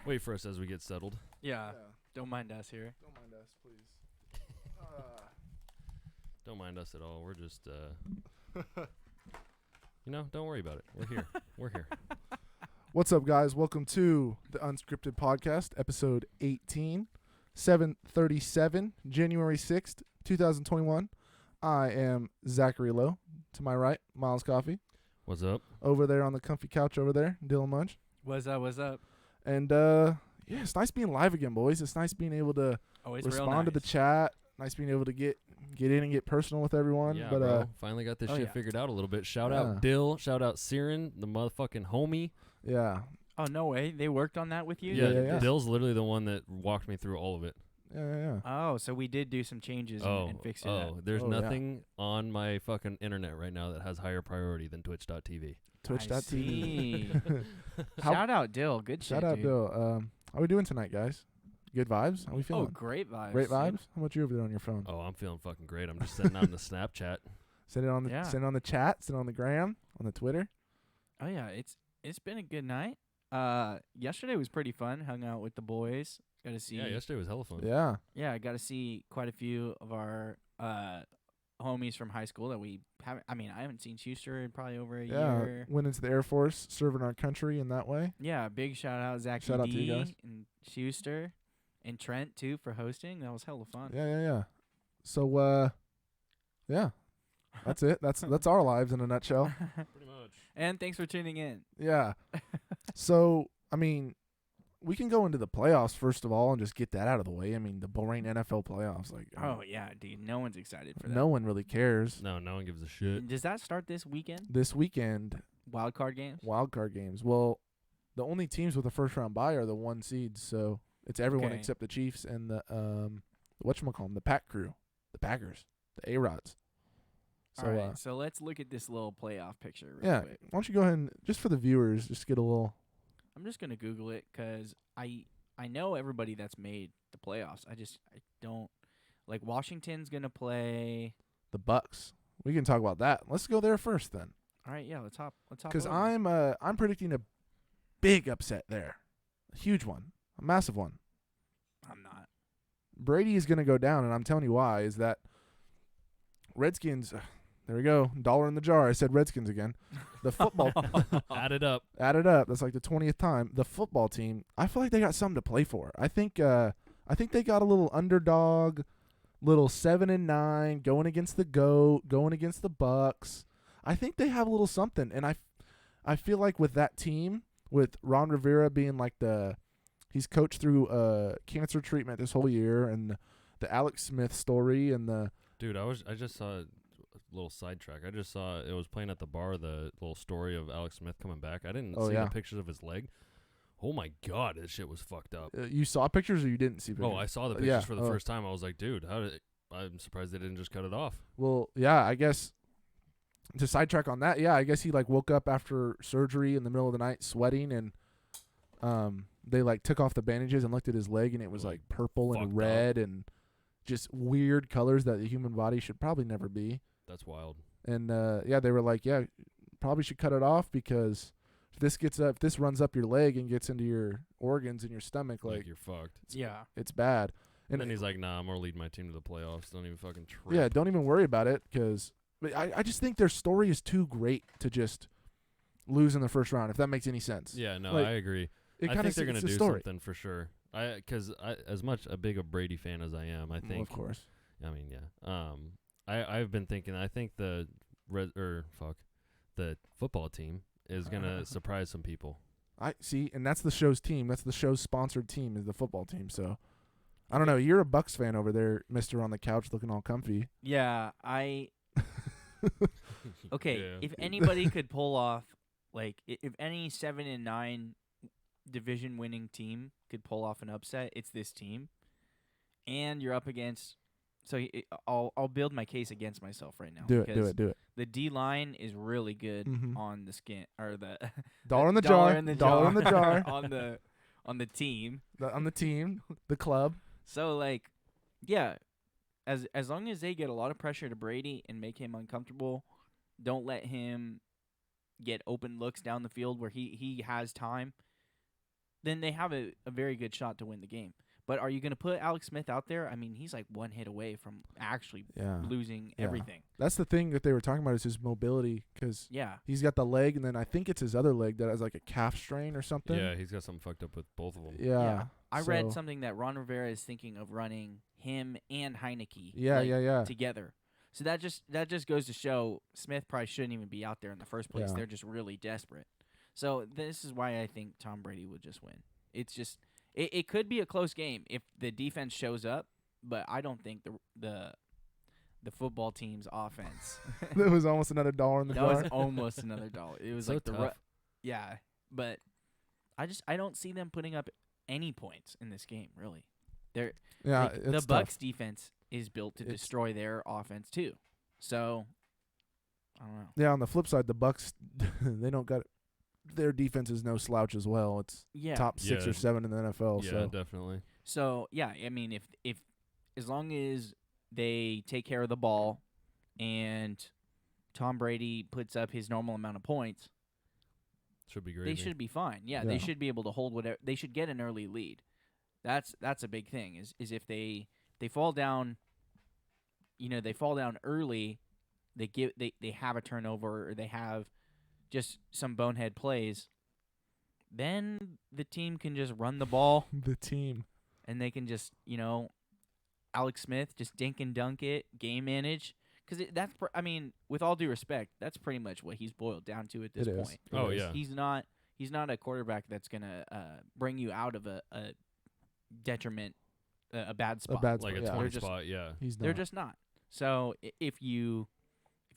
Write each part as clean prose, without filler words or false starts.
Wait for us as we get settled. Yeah. Don't mind us here. Don't mind us, please. Don't mind us at all. We're just, don't worry about it. We're here. We're here. What's up, guys? Welcome to the Unscripted podcast, episode 18, 7/37, January 6th, 2021. I am Zachary Lowe. To my right, Miles Coffee. What's up? Over there on the comfy couch over there, Dylan Munch. What's up? What's up? And, it's nice being live again, boys. It's nice being able to respond to the chat. Nice being able to get in and get personal with everyone. Yeah, but bro. Finally got this shit figured out a little bit. Shout out Dill. Shout out Siren, the motherfucking homie. Yeah. Oh, no way. They worked on that with you? Yeah. Dill's literally the one that walked me through all of it. Yeah. Oh, so we did do some changes and fix it. There's nothing on my fucking internet right now that has higher priority than Twitch.tv. Twitch.tv. Shout out Dill. Good shit, Shout out dude. Dill. How we doing tonight, guys? Good vibes? How we feeling? Oh, great vibes. Great vibes? How about you over there on your phone? Oh, I'm feeling fucking great. I'm just sitting out in the Snapchat. Send it on the chat, send it on the gram, on the Twitter. Oh, yeah. It's been a good night. Yesterday was pretty fun. Hung out with the boys. Got to see. Yeah, yesterday was hella fun. Yeah. Yeah, I got to see quite a few of our homies from high school that we haven't. I mean, I haven't seen Schuster in probably over a year. Went into the Air Force, serving our country in that way. Yeah, big shout out Zach Shout out to you guys. And Schuster and Trent too for hosting. That was hella fun. Yeah. So, yeah, that's it. That's our lives in a nutshell. Pretty much. And thanks for tuning in. Yeah. So, I mean, we can go into the playoffs first of all and just get that out of the way. I mean, the boring NFL playoffs. Oh, yeah, dude. No one's excited for that. No one really cares. No one gives a shit. Does that start this weekend? This weekend. Wild card games? Wild card games. Well, the only teams with a first-round bye are the one seeds, so it's everyone except the Chiefs and the, whatchamacallem, the Pack crew, the Packers, the A-Rods. So, all right, so let's look at this little playoff picture real quick. Why don't you go ahead and, just for the viewers, just get a little. I'm just going to Google it because I know everybody that's made the playoffs. I don't. Like, Washington's going to play The Bucks. We can talk about that. Let's go there first then. All right, yeah, let's hop. Because I'm predicting a big upset there. A huge one. A massive one. I'm not. Brady is going to go down, and I'm telling you why, is that Redskins, there we go, $1 in the jar. I said Redskins again. The football. Add it up. That's like the 20th time. The football team, I feel like they got something to play for. I think they got a little underdog, little 7-9, going against the GOAT, going against the Bucks. I think they have a little something, and I feel like with that team, with Ron Rivera being like he's coached through cancer treatment this whole year, and the Alex Smith story, and the dude. I just saw a little sidetrack. I just saw it was playing at the bar, the little story of Alex Smith coming back. I didn't see the pictures of his leg. Oh my god, this shit was fucked up. You saw pictures or you didn't see pictures? Oh, I saw the pictures for the first time. I was like, dude, I'm surprised they didn't just cut it off. Well, yeah, I guess to sidetrack on that, I guess he woke up after surgery in the middle of the night sweating, and they took off the bandages and looked at his leg, and it was purple and red and just weird colors that the human body should probably never be. That's wild. And they were like, probably should cut it off because if this runs up your leg and gets into your organs in your stomach, you're fucked. It's bad. And then he's like, nah, I'm gonna lead my team to the playoffs. Don't even fucking trip. Yeah, don't even worry about it because I just think their story is too great to just lose in the first round, if that makes any sense. Yeah, no, I agree. I think they're going to do something for sure. Because as much a big a Brady fan as I am, I think. Well, of course. I mean, yeah. I've been thinking. I think the football team is going to surprise some people. I see, and that's the show's team. That's the show's sponsored team is the football team. So, I don't know. You're a Bucks fan over there, Mister on the couch, looking all comfy. Yeah, Okay, if anybody could pull off, if any 7-9 division-winning team could pull off an upset, it's this team. And you're up against. So I'll build my case against myself right now. Do it. The D line is really good on the skin or the dollar in the jar. Dollar in the jar on the team. On the team, the club. So as long as they get a lot of pressure to Brady and make him uncomfortable, don't let him get open looks down the field where he has time. then they have a very good shot to win the game. But are you going to put Alex Smith out there? I mean, he's like one hit away from actually losing everything. That's the thing that they were talking about is his mobility because he's got the leg, and then I think it's his other leg that has like a calf strain or something. Yeah, he's got something fucked up with both of them. Yeah. I read something that Ron Rivera is thinking of running him and Heineke together. So that just goes to show Smith probably shouldn't even be out there in the first place. They're just really desperate. So this is why I think Tom Brady would just win. It's just it could be a close game if the defense shows up, but I don't think the football team's offense. That was almost another dollar in the jar. That was almost another dollar. It was so like tough. But I don't see them putting up any points in this game, really. The Bucs defense is built to destroy their offense too. So I don't know. Yeah, on the flip side, the Bucs they don't got their defense is no slouch as well. It's top 6 or 7 in the NFL. Yeah, so. Definitely. So I mean, if as long as they take care of the ball and Tom Brady puts up his normal amount of points, should be great. They should be fine. Yeah, they should be able to hold whatever. They should get an early lead. That's a big thing. Is if they fall down, they fall down early, they have a turnover or they have just some bonehead plays, then the team can just run the ball. The team. And they can just, Alex Smith just dink and dunk it, game manage. Because I mean, with all due respect, that's pretty much what he's boiled down to at this point. Oh, yeah. He's not a quarterback that's going to bring you out of a detriment, a bad spot. Like a 20 spot, They're just not. So if you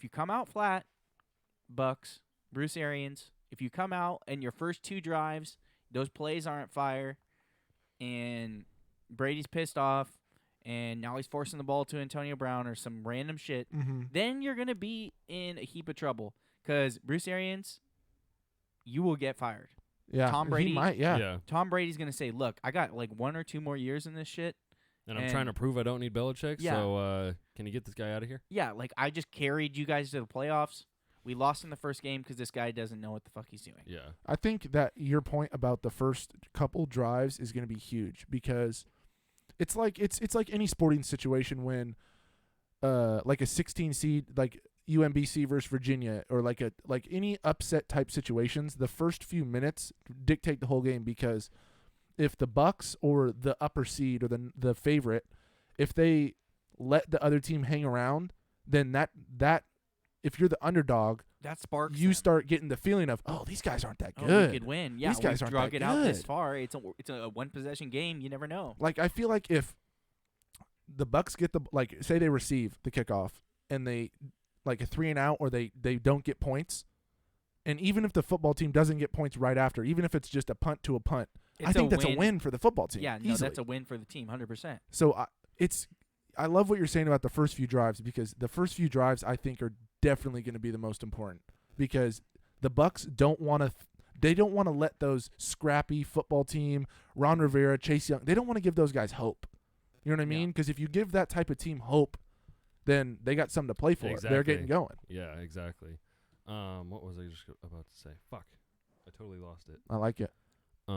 come out flat, Bucks, Bruce Arians, if you come out and your first 2 drives, those plays aren't fire, and Brady's pissed off, and now he's forcing the ball to Antonio Brown or some random shit, then you're going to be in a heap of trouble because Bruce Arians, you will get fired. Yeah, Tom Brady he might, Tom Brady's going to say, look, I got like 1 or 2 more years in this shit. And I'm trying to prove I don't need Belichick, so can you get this guy out of here? Yeah, like I just carried you guys to the playoffs. We lost in the first game because this guy doesn't know what the fuck he's doing. Yeah. I think that your point about the first couple drives is going to be huge because it's like any sporting situation when like a 16 seed like UMBC versus Virginia or like any upset type situations, the first few minutes dictate the whole game because if the Bucs or the upper seed or the favorite, if they let the other team hang around, then that if you're the underdog, that sparks you them. Start getting the feeling of, oh, these guys aren't that good. Oh, we could win. Yeah, these guys aren't drug that it good. out this far. It's a one possession game. You never know. Like I feel like if the Bucs get say they receive the kickoff and they like a 3-and-out or they don't get points, and even if the football team doesn't get points right after, even if it's just a punt to a punt, I think that's a win for the football team. Yeah, no, that's a win for the team, 100%. So I love what you're saying about the first few drives because the first few drives I think are definitely going to be the most important because the Bucs don't want to let those scrappy football team, Ron Rivera, Chase Young, they don't want to give those guys hope. You know what I mean? Because if you give that type of team hope, then they got something to play for. Exactly. They're getting going. Yeah, exactly. What was I just about to say? Fuck. I totally lost it. I like it. It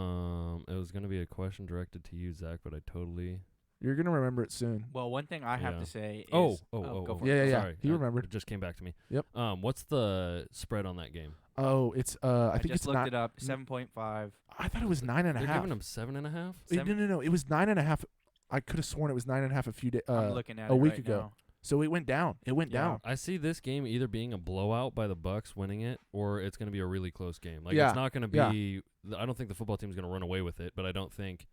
was going to be a question directed to you, Zach, but I totally... You're going to remember it soon. Well, one thing I have to say is... Go for it. Yeah. Sorry. He remembered. It just came back to me. Yep. What's the spread on that game? Oh, it's... I think just it's looked it up. 7.5. I thought it was 9.5. You're giving them 7.5? No. It was 9.5. I could have sworn it was 9.5 a few days. I'm looking at a it week right ago. now. So it went down. Down. I see this game either being a blowout by the Bucs winning it, or it's going to be a really close game. Like Yeah. it's not going to be. I don't think the football team is going to run away with it, but I think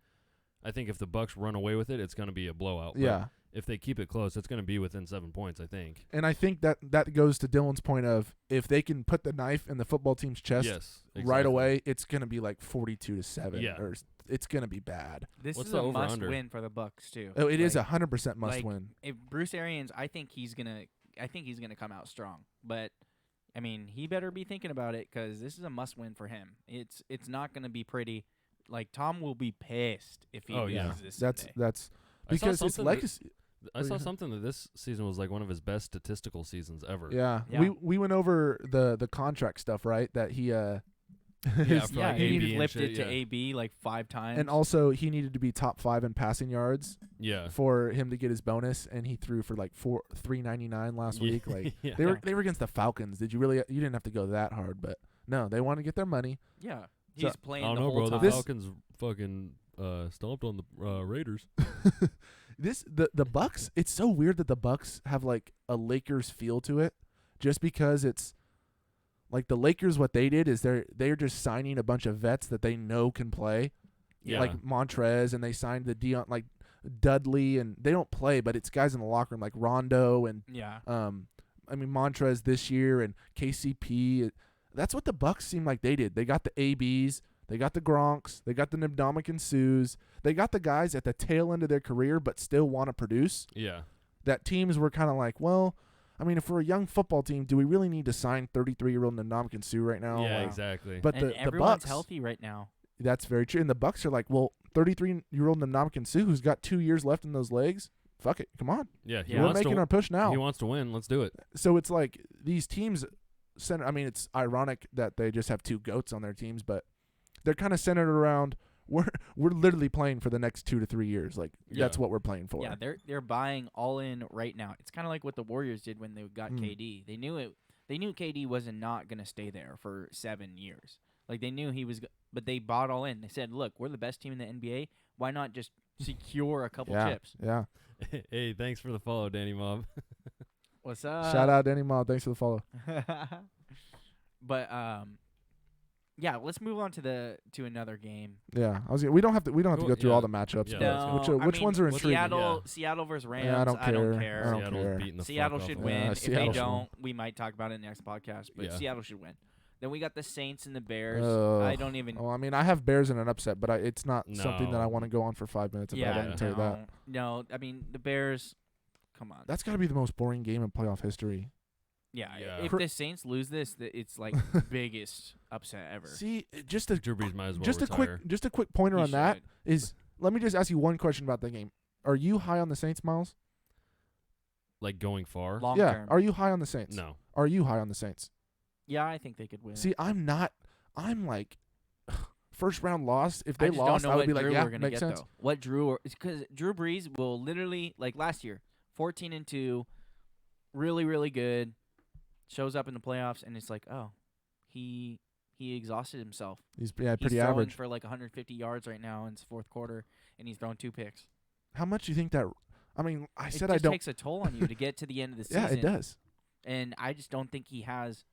if the Bucs run away with it, it's going to be a blowout. Yeah. But if they keep it close, it's going to be within 7 points, I think. And I think that goes to Dylan's point of if they can put the knife in the football team's chest right away, it's going to be like 42-7. Yeah. Or it's going to be bad. This What's is the a over-under? must-win for the Bucs too. Oh, it is 100% must win. If Bruce Arians, I think he's gonna come out strong. But I mean, he better be thinking about it because this is a must-win for him. It's not gonna be pretty. Like Tom will be pissed if he loses this. That's because it's legacy. I saw something that this season was like one of his best statistical seasons ever. Yeah. We went over the contract stuff, right? That Yeah, he AB lifted and shit, to AB like 5 times. And also, he needed to be top 5 in passing yards. Yeah. For him to get his bonus, and he threw for like $3.99 last week. Like they were against the Falcons. Did you really? You didn't have to go that hard, but no, they want to get their money. Yeah, he's playing. I don't the know, whole bro. time. The Falcons fucking stomped on the Raiders. The Bucks. It's so weird that the Bucks have like a Lakers feel to it, just because it's like the Lakers. What they did is they're just signing a bunch of vets that they know can play. Yeah. Like Montrez, and they signed the Dion, like Dudley, and they don't play, but it's guys in the locker room like Rondo and I mean Montrez this year and KCP. That's what the Bucks seem like they did. They got the ABs, they got the Gronks, they got the Ndamukong Sues, they got the guys at the tail end of their career but still want to produce. Yeah. That teams were kind of like, well, I mean, if we're a young football team, do we really need to sign 33-year-old Ndamukong Suh right now? Yeah, like, exactly. But and the everyone's Bucks healthy right now. That's very true. And the Bucks are like, well, 33-year-old Ndamukong Suh, who's got 2 years left in those legs, fuck it, come on. Yeah, we're making our push now. He wants to win. Let's do it. So it's like these teams center. I mean, it's ironic that they just have 2 goats on their teams, but they're kind of centered around we're literally playing for the next 2 to 3 years. Like that's what we're playing for. Yeah, they're buying all in right now. It's kind of like what the Warriors did when they got KD. They knew it. They knew KD wasn't not going to stay there for 7 years. Like they knew he was, but they bought all in. They said, "Look, we're the best team in the NBA. Why not just secure a couple chips?" Yeah. Hey, thanks for the follow, Danny Mob. What's up? Shout out Danny Mob. Thanks for the follow. But yeah, let's move on to another game. Yeah, we don't have to go through all the matchups. Yeah. But which ones are intriguing? Seattle versus Rams. Yeah, I don't care. Seattle's beating the Seattle fuck should off win. Yeah, If Seattle they should don't, we might talk about it in the next podcast. But Seattle should win. Then we got the Saints and the Bears. I don't even. Well, I mean, I have Bears in an upset, but it's not something that I want to go on for 5 minutes about. I can tell you that. No, I mean the Bears. Come on. That's got to be the most boring game in playoff history. Yeah. If the Saints lose this, it's like biggest upset ever. See, Drew Brees might as well retire. Just a quick pointer on that is. Let me just ask you one question about the game. Are you high on the Saints, Miles? Like going far? Long term. Are you high on the Saints? No. Are you high on the Saints? Yeah, I think they could win. See, I'm not. I'm like, first round loss. If they lost, I would be like, yeah, makes sense. Though. What Drew? Because Drew Brees will literally, like last year, 14-2, really, really good. Shows up in the playoffs, and it's like, oh, he exhausted himself. He's pretty throwing average for like 150 yards right now in his fourth quarter, and he's thrown 2 picks. How much do you think that? I mean, I it said just I don't. takes a toll on you to get to the end of the season. Yeah, it does. And I just don't think he has.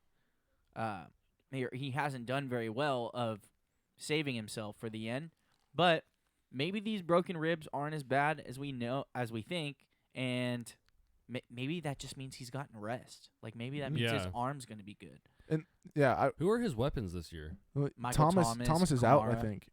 He hasn't done very well of saving himself for the end. But maybe these broken ribs aren't as bad as we think, and maybe that just means he's gotten rest. Like maybe that means his arm's going to be good. And who are his weapons this year? Thomas is out, I think.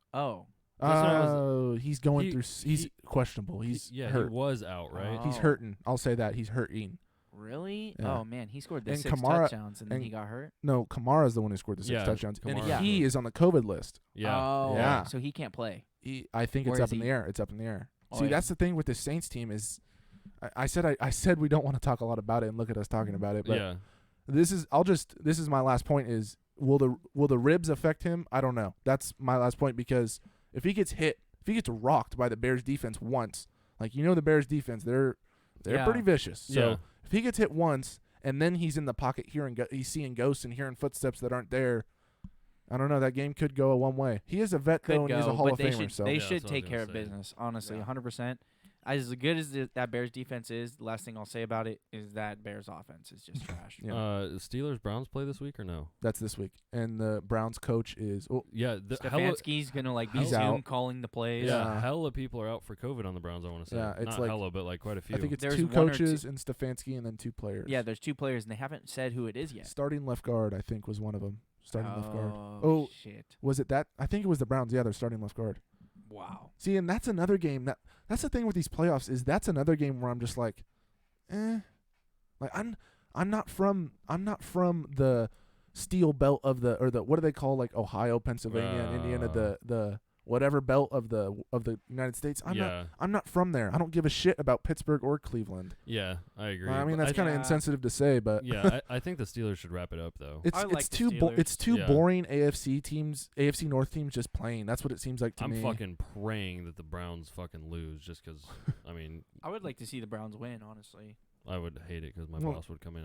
He's going through. He's questionable. He's hurt. He was out, right? He's hurting. I'll say that he's hurting. Really? Yeah. Oh man, he scored the 6 touchdowns and then he got hurt. No, Kamara's the one who scored the 6 touchdowns, and he is on the COVID list. Yeah. Oh, yeah. So he can't play. I think it's up in the air. It's up in the air. See, that's the thing with the Saints team is, I said we don't want to talk a lot about it, and look at us talking about it. But this is my last point is will the ribs affect him? I don't know. That's my last point, because if he gets rocked by the Bears defense once, like the Bears defense, they're pretty vicious. So if he gets hit once and then he's in the pocket he's seeing ghosts and hearing footsteps that aren't there, I don't know. That game could go one way. He is a vet though, and he's a Hall of Famer. They should take care of business. Honestly, 100%. As good as that Bears defense is, the last thing I'll say about it is that Bears offense is just trash. Steelers-Browns play this week or no? That's this week. And the Browns coach is Stefanski's going to be Zoom calling the plays. Yeah, hella people are out for COVID on the Browns, I want to say. Yeah, it's not hella, but like quite a few. I think it's 2 coaches and Stefanski and then 2 players. Yeah, there's 2 players, and they haven't said who it is yet. Starting left guard, I think, was one of them. Left guard. Oh, shit. Was it that? I think it was the Browns. Yeah, they're starting left guard. Wow. See, and that's another game that's the thing with these playoffs is that's another game where I'm just like, like I'm not from the steel belt of the what do they call like Ohio, Pennsylvania, and Indiana, the whatever belt of the United States. I'm not from there. I don't give a shit about Pittsburgh or Cleveland. Yeah, I agree. I mean, that's kind of insensitive to say, but yeah, I think the Steelers should wrap it up though. It's too boring. AFC North teams just playing. That's what it seems like to me. I'm fucking praying that the Browns fucking lose, just because. I mean, I would like to see the Browns win, honestly. I would hate it because my boss would come in.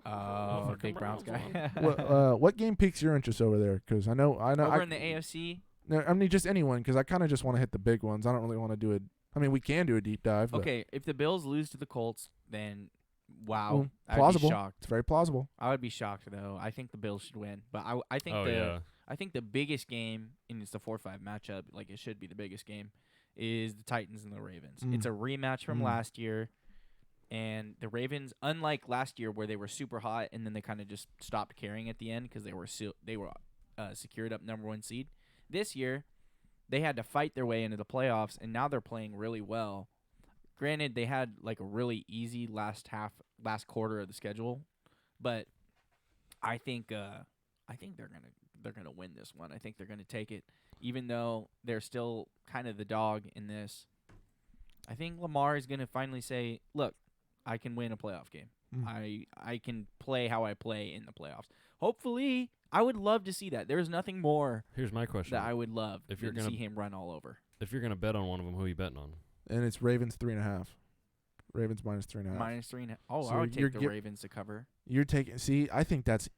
Oh, big Browns guy. What game piques your interest over there? Because I know. Over in the AFC. No, I mean just anyone. Because I kind of just want to hit the big ones. I don't really want to do it. I mean, we can do a deep dive. Okay, if the Bills lose to the Colts, then wow, well, plausible. I'd be shocked. It's very plausible. I would be shocked though. I think the Bills should win, but I think I think the biggest game, and it's the 4-5 matchup, like it should be the biggest game, is the Titans and the Ravens. It's a rematch from last year. And the Ravens, unlike last year where they were super hot and then they kind of just stopped caring at the end because they were secured up number 1 seed. This year, they had to fight their way into the playoffs, and now they're playing really well. Granted, they had like a really easy last quarter of the schedule, but I think they're gonna win this one. I think they're gonna take it, even though they're still kind of the dog in this. I think Lamar is gonna finally say, "Look, I can win a playoff game. I can play how I play in the playoffs." Hopefully, I would love to see that. There's nothing more. Here's my question: that I would love to see him run all over. If you're gonna bet on one of them, who are you betting on? And it's Ravens 3.5. Ravens -3.5. -3.5. Oh, so I would take the Ravens to cover. You're taking. See, I think that's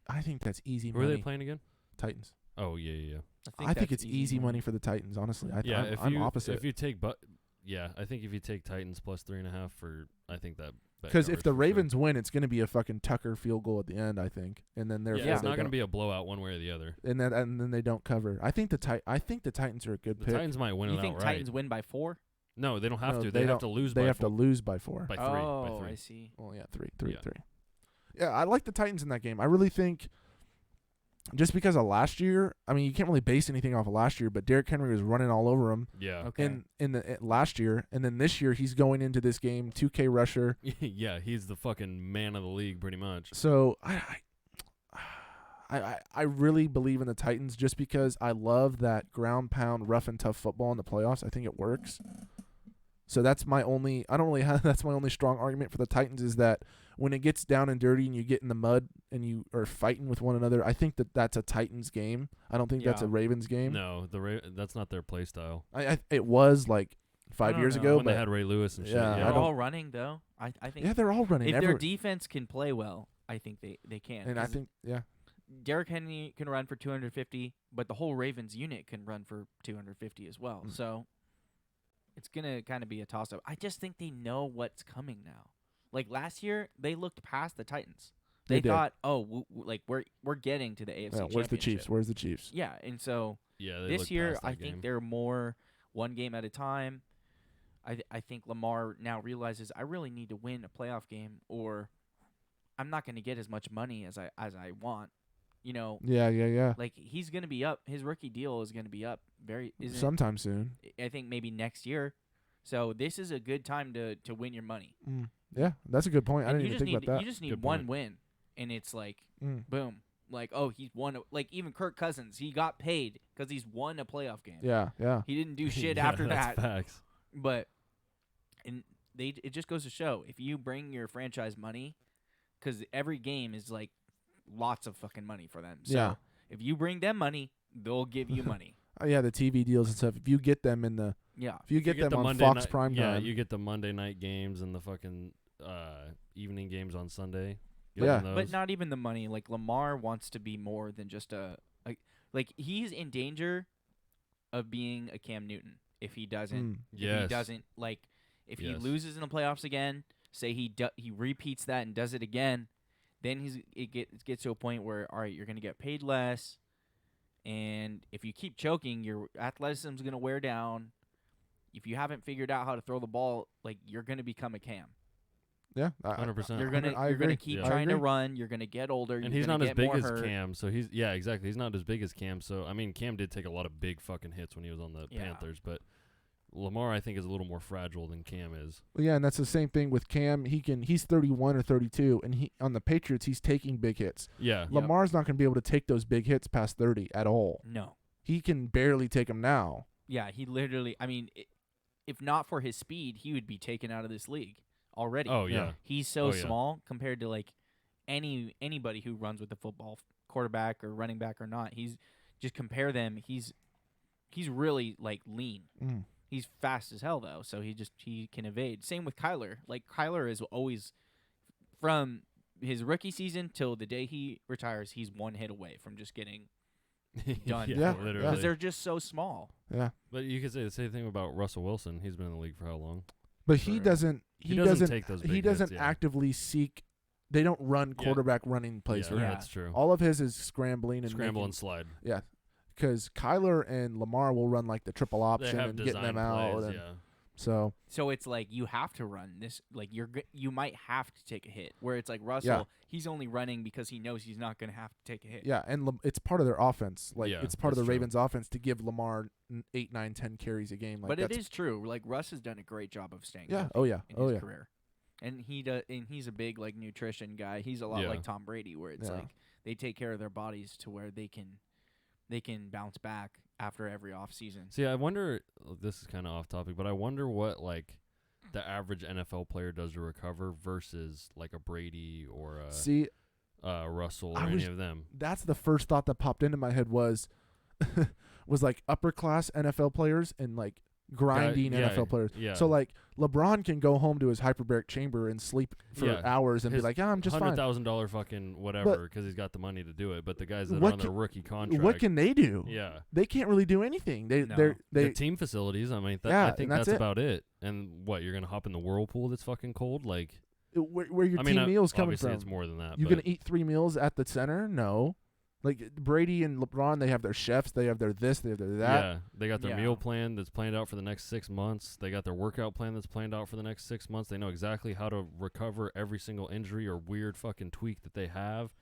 easy money. Who are they playing again? Titans. Oh yeah. I think it's easy money for the Titans. Honestly, I'm opposite. If you take I think if you take Titans plus 3.5 for, I think that. Because if the Ravens win, it's going to be a fucking Tucker field goal at the end, I think, and then it's not going to be a blowout one way or the other. And then they don't cover. I think the Titans are a good pick. The Titans might win it outright. You think Titans win by 4? No, they don't have to. They have to lose. They have to lose by 4. By 3. Oh, I see. Well, yeah, 3. Yeah, I like the Titans in that game. I really think. Just because of last year, I mean, you can't really base anything off of last year, but Derrick Henry was running all over him. Yeah. Okay. In the last year, and then this year he's going into this game 2K rusher. Yeah, he's the fucking man of the league pretty much. So I really believe in the Titans just because I love that ground pound, rough and tough football in the playoffs. I think it works. So that's my only. That's my only strong argument for the Titans is that when it gets down and dirty and you get in the mud and you are fighting with one another, I think that's a Titans game. I don't think that's a Ravens game. No, that's not their play style. It was like 5 years ago when they had Ray Lewis and shit. Yeah, they're all running though. I think. Yeah, they're all running. If their defense can play well, I think they can. And I think Derrick Henry can run for 250, but the whole Ravens unit can run for 250 as well. So it's gonna kind of be a toss-up. I just think they know what's coming now. Like last year, they looked past the Titans. They thought, we're getting to the AFC Championship. Where's the Chiefs? Where's the Chiefs? Yeah, and so this year, I think they're more one game at a time. I think Lamar now realizes I really need to win a playoff game, or I'm not going to get as much money as I want. You know. Yeah. Like he's going to be up. His rookie deal is going to be up sometime soon. I think maybe next year. So this is a good time to win your money. Yeah, that's a good point. And I didn't even think about that. You just need one win, and it's like, boom. Like, oh, he's won. Like, even Kirk Cousins, he got paid because he's won a playoff game. Yeah. He didn't do shit after that. Facts. But it just goes to show, if you bring your franchise money, because every game is like lots of fucking money for them. So if you bring them money, they'll give you money. Oh, yeah, the TV deals and stuff. If you get them in the if you get them on Monday Fox night, Prime time. Yeah, you get the Monday night games and the fucking evening games on Sunday. But not even the money. Like Lamar wants to be more than just like he's in danger of being a Cam Newton if he doesn't. If he doesn't if he loses in the playoffs again. Say he repeats that and does it again, then it gets to a point where all right, you're gonna get paid less, and if you keep choking, your athleticism is gonna wear down. If you haven't figured out how to throw the ball, like you're gonna become a Cam. Yeah, 100%. You're gonna keep trying to run. You're gonna get older. And he's not as big as Cam, so exactly. He's not as big as Cam. So I mean, Cam did take a lot of big fucking hits when he was on the Panthers, but Lamar I think is a little more fragile than Cam is. Well, yeah, and that's the same thing with Cam. He's 31 or 32, and he on the Patriots he's taking big hits. Yeah, Lamar's not gonna be able to take those big hits past 30 at all. No, he can barely take them now. Yeah, he literally. I mean, if not for his speed, he would be taken out of this league already. Oh yeah. He's so small compared to like anybody who runs with the football, quarterback or running back or not. He's just compare them. He's really like lean. He's fast as hell though, so he can evade. Same with Kyler. Like Kyler is always from his rookie season till the day he retires, he's one hit away from just getting done. Literally. Because they're just so small. Yeah. But you could say the same thing about Russell Wilson. He's been in the league for how long? But he doesn't take those big he doesn't hits, actively seek. They don't run quarterback running plays for him. That's true. All of his is scrambling and and slide. Yeah. Because Kyler and Lamar will run like the triple option and getting them out. Plays, So it's like you have to run this. Like you might have to take a hit. Where it's like Russell, he's only running because he knows he's not going to have to take a hit. Yeah, and it's part of their offense. Like it's part of the true. Ravens' offense to give Lamar 8, 9, 10 carries a game. Like, but it is true. Like Russ has done a great job of staying. Yeah. Healthy in his career, and he does. And he's a big like nutrition guy. He's a lot like Tom Brady, where it's like they take care of their bodies to where they can bounce back after every off season. See, I wonder. This is kind of off topic, but I wonder what like the average NFL player does to recover versus like a Brady or a Russell or any of them. That's the first thought that popped into my head was like upper class NFL players and like grinding NFL players. Yeah. So like LeBron can go home to his hyperbaric chamber and sleep for hours and be like, I'm just fine. $100,000 fucking whatever because he's got the money to do it. But the guys that are on their rookie contract, what can they do? Yeah, they can't really do anything. The team facilities. I mean, I think that's about it. And what, you're gonna hop in the whirlpool that's fucking cold? Like where your team meals coming from? Obviously, it's more than that. You're gonna eat 3 meals at the center? No. Like Brady and LeBron, they have their chefs, they have their this, they have their that. Yeah, they got their meal plan that's planned out for the next 6 months. They got their workout plan that's planned out for the next 6 months. They know exactly how to recover every single injury or weird fucking tweak that they have.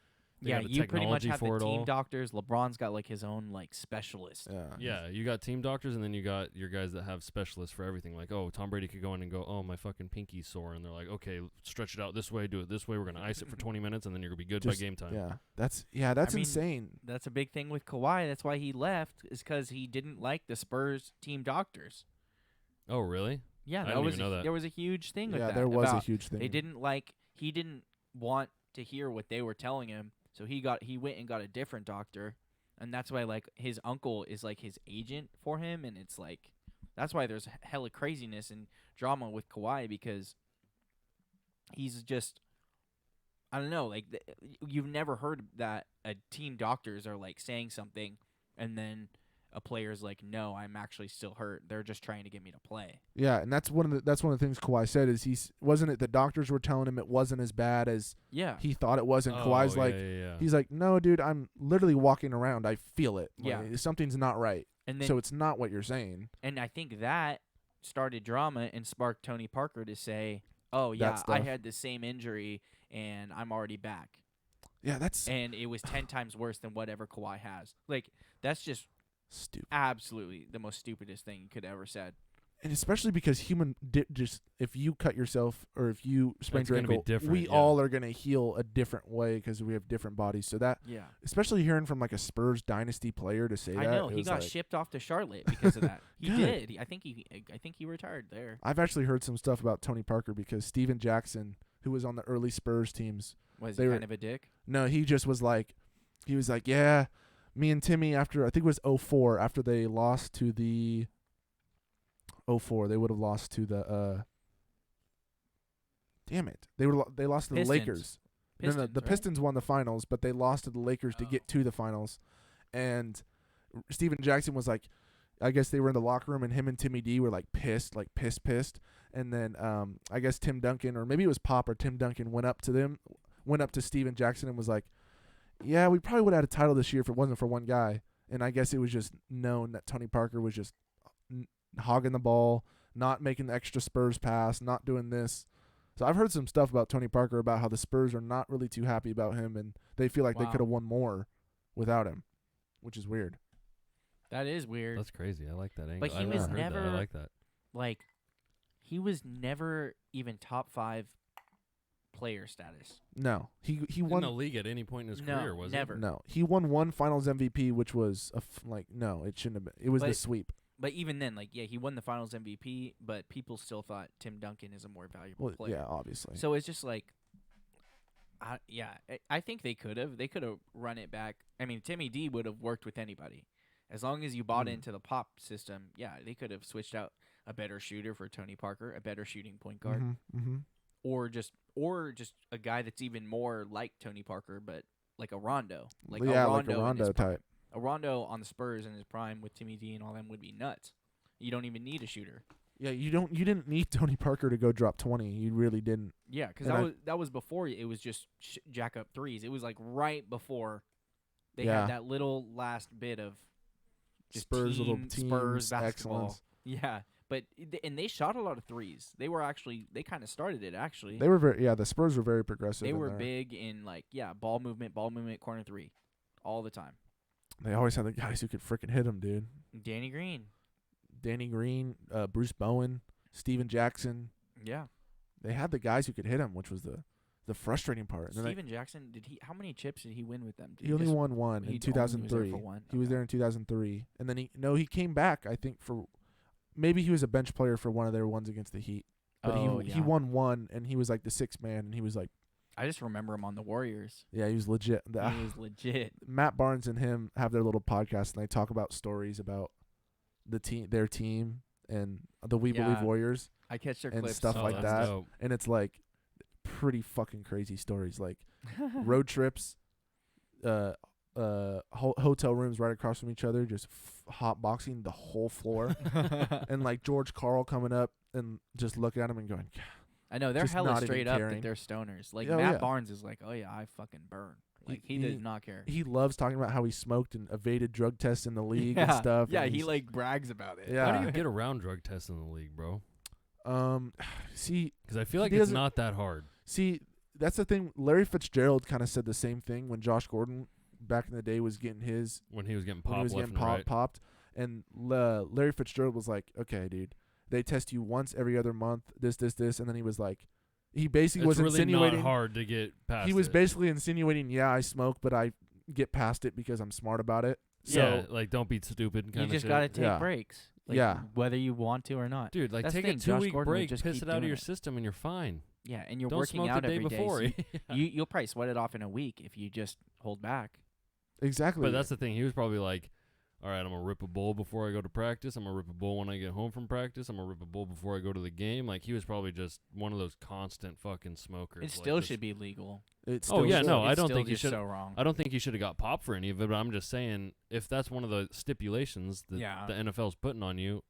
You pretty much have the team doctors. LeBron's got like his own like specialist. Yeah, you got team doctors, and then you got your guys that have specialists for everything. Like, oh, Tom Brady could go in and go, oh, my fucking pinky's sore, and they're like, okay, stretch it out this way, do it this way. We're gonna ice it for 20 minutes, and then you're gonna be good by game time. Yeah, that's insane. That's a big thing with Kawhi. That's why he left, is because he didn't like the Spurs team doctors. Oh, really? Yeah, I didn't even know that. There was a huge thing with that. Yeah, there was a huge thing. He didn't want to hear what they were telling him. So he went and got a different doctor, and that's why like his uncle is like his agent for him, and it's like that's why there's hella craziness and drama with Kawhi, because he's just, I don't know, like you've never heard that a team doctors are like saying something and then a player's like, no, I'm actually still hurt. They're just trying to get me to play. Yeah, and that's one of the things Kawhi said is wasn't it the doctors were telling him it wasn't as bad as he thought it was, and Kawhi's like, he's like, no, dude, I'm literally walking around, I feel it. Like, something's not right. And then, so it's not what you're saying. And I think that started drama and sparked Tony Parker to say, oh yeah, I had the same injury and I'm already back. Yeah, and it was 10 times worse than whatever Kawhi has. Like that's just stupid. Absolutely the most stupidest thing you could ever said. And especially because if you cut yourself or if you sprain your ankle, we all are going to heal a different way because we have different bodies. So that, especially hearing from like a Spurs dynasty player to say that. I know, he got shipped off to Charlotte because of that. He did. I think he retired there. I've actually heard some stuff about Tony Parker because Steven Jackson, who was on the early Spurs teams. Was he kind of a dick? No, he just was like, yeah, me and Timmy after, I think it was 04, after they lost to the 04, they would have lost to the damn it. They lost to the Lakers. Pistons, the Pistons won the finals, but they lost to the Lakers to get to the finals. And Steven Jackson was like, I guess they were in the locker room and him and Timmy D were like pissed. And then I guess Tim Duncan, or maybe it was Pop or Tim Duncan, went up to Steven Jackson and was like, yeah, we probably would have had a title this year if it wasn't for one guy. And I guess it was just known that Tony Parker was just hogging the ball, not making the extra Spurs pass, not doing this. So I've heard some stuff about Tony Parker about how the Spurs are not really too happy about him, and they feel like they could have won more without him, which is weird. That is weird. That's crazy. I like that angle. But he was never, I like that. Like, he was never even top 5 player status. No, he won in the league at any point in his career, was never. it? No, he won one Finals MVP, which was it shouldn't have been. It was the sweep. But even then, like, yeah, he won the Finals MVP, but people still thought Tim Duncan is a more valuable player. Yeah, obviously. So it's just like, I think they could have run it back. I mean, Timmy D would have worked with anybody, as long as you bought into the Pop system. Yeah, they could have switched out a better shooter for Tony Parker, a better shooting point guard, or just a guy that's even more like Tony Parker, but like a Rondo, like a Rondo type. A Rondo on the Spurs in his prime with Timmy D and all them would be nuts. You don't even need a shooter. Yeah, you didn't need Tony Parker to go drop 20. You really didn't. Yeah, because that was before it was just jack up threes. It was like right before they had that little last bit of just Spurs Spurs basketball. Excellence. Yeah, but they shot a lot of threes. They kind of started it actually. They were the Spurs were very progressive. They were big in ball movement, corner three, all the time. They always had the guys who could freaking hit them, dude. Danny Green, Bruce Bowen, Steven Jackson. Yeah. They had the guys who could hit him, which was the frustrating part. Steven Jackson, how many chips did he win with them? He only won one in 2003. He was there in 2003. And then he came back, I think, for maybe he was a bench player for one of their ones against the Heat. But he won one, and he was like the sixth man, and he was like, I just remember him on the Warriors. Yeah, he was legit. He was legit. Matt Barnes and him have their little podcast, and they talk about stories about their team, and the We Believe Warriors. I catch their and clips stuff like that. Dope. And it's like pretty fucking crazy stories, like road trips, hotel rooms right across from each other, just hot boxing the whole floor, and like George Karl coming up and just looking at him and going, I know they're hella straight up that they're stoners. Like Matt Barnes is like, oh yeah, I fucking burn. Like he does not care. He loves talking about how he smoked and evaded drug tests in the league and stuff. Yeah, he like brags about it. Yeah. How do you get around drug tests in the league, bro? See, because I feel like it's not that hard. See, that's the thing. Larry Fitzgerald kind of said the same thing when Josh Gordon back in the day was getting his when he was getting popped popped, and Larry Fitzgerald was like, "Okay, dude, they test you once every other month. This, and then he was like, he basically was really insinuating not hard to get past. He was basically insinuating, yeah, I smoke, but I get past it because I'm smart about it. So, yeah, like don't be stupid. You just gotta take breaks. Like, whether you want to or not, dude. Like take a 2-week break, piss it out of your system, and you're fine. Yeah, and you're don't working smoke out the day every before. day. So you'll probably sweat it off in a week if you just hold back. Exactly. But that's the thing. He was probably like, all right, I'm going to rip a bowl before I go to practice. I'm going to rip a bowl when I get home from practice. I'm going to rip a bowl before I go to the game. Like, he was probably just one of those constant fucking smokers. It still should be legal. I don't think he should. So wrong. I don't think he should have got popped for any of it, but I'm just saying, if that's one of the stipulations that the NFL's putting on you,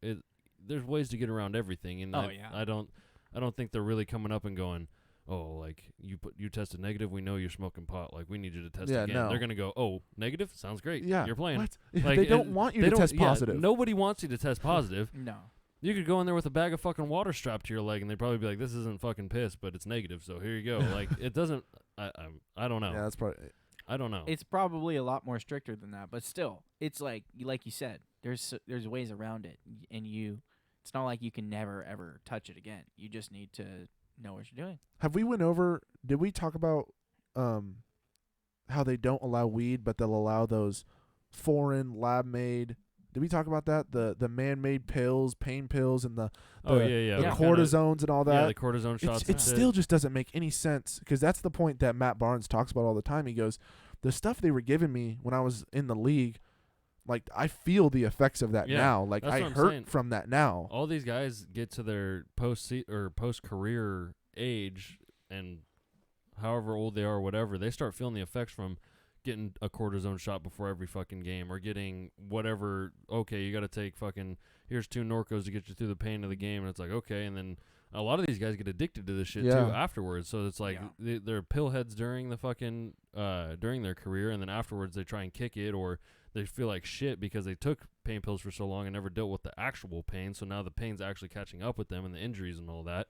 there's ways to get around everything. And I don't think they're really coming up and going, oh, like, you tested negative, we know you're smoking pot, like, we need you to test again. No. They're going to go, oh, negative? Sounds great. Yeah. You're playing. What? Like, they don't want you to test positive. Nobody wants you to test positive. No. You could go in there with a bag of fucking water strapped to your leg, and they'd probably be like, this isn't fucking piss, but it's negative, so here you go. Like, it doesn't, I don't know. Yeah, that's probably, I don't know. It's probably a lot more stricter than that, but still, it's like you said, there's ways around it, and it's not like you can never, ever touch it again. You just need to know what you're doing. Did we talk about how they don't allow weed, but they'll allow those foreign lab-made, did we talk about that? The man-made pills, pain pills, and the cortisones and all that? Yeah, the cortisone shots. It still just doesn't make any sense, because that's the point that Matt Barnes talks about all the time. He goes, the stuff they were giving me when I was in the league, like, I feel the effects of that now. Like, I hurt from that now. All these guys get to their post-career age, and however old they are or whatever, they start feeling the effects from getting a cortisone shot before every fucking game, or getting whatever. Okay, you got to take fucking, here's 2 Norcos to get you through the pain of the game, and it's like, okay, and then a lot of these guys get addicted to this shit too afterwards. So it's like they're pill heads during the fucking during their career, and then afterwards they try and kick it, or they feel like shit because they took pain pills for so long and never dealt with the actual pain. So now the pain's actually catching up with them, and the injuries and all that,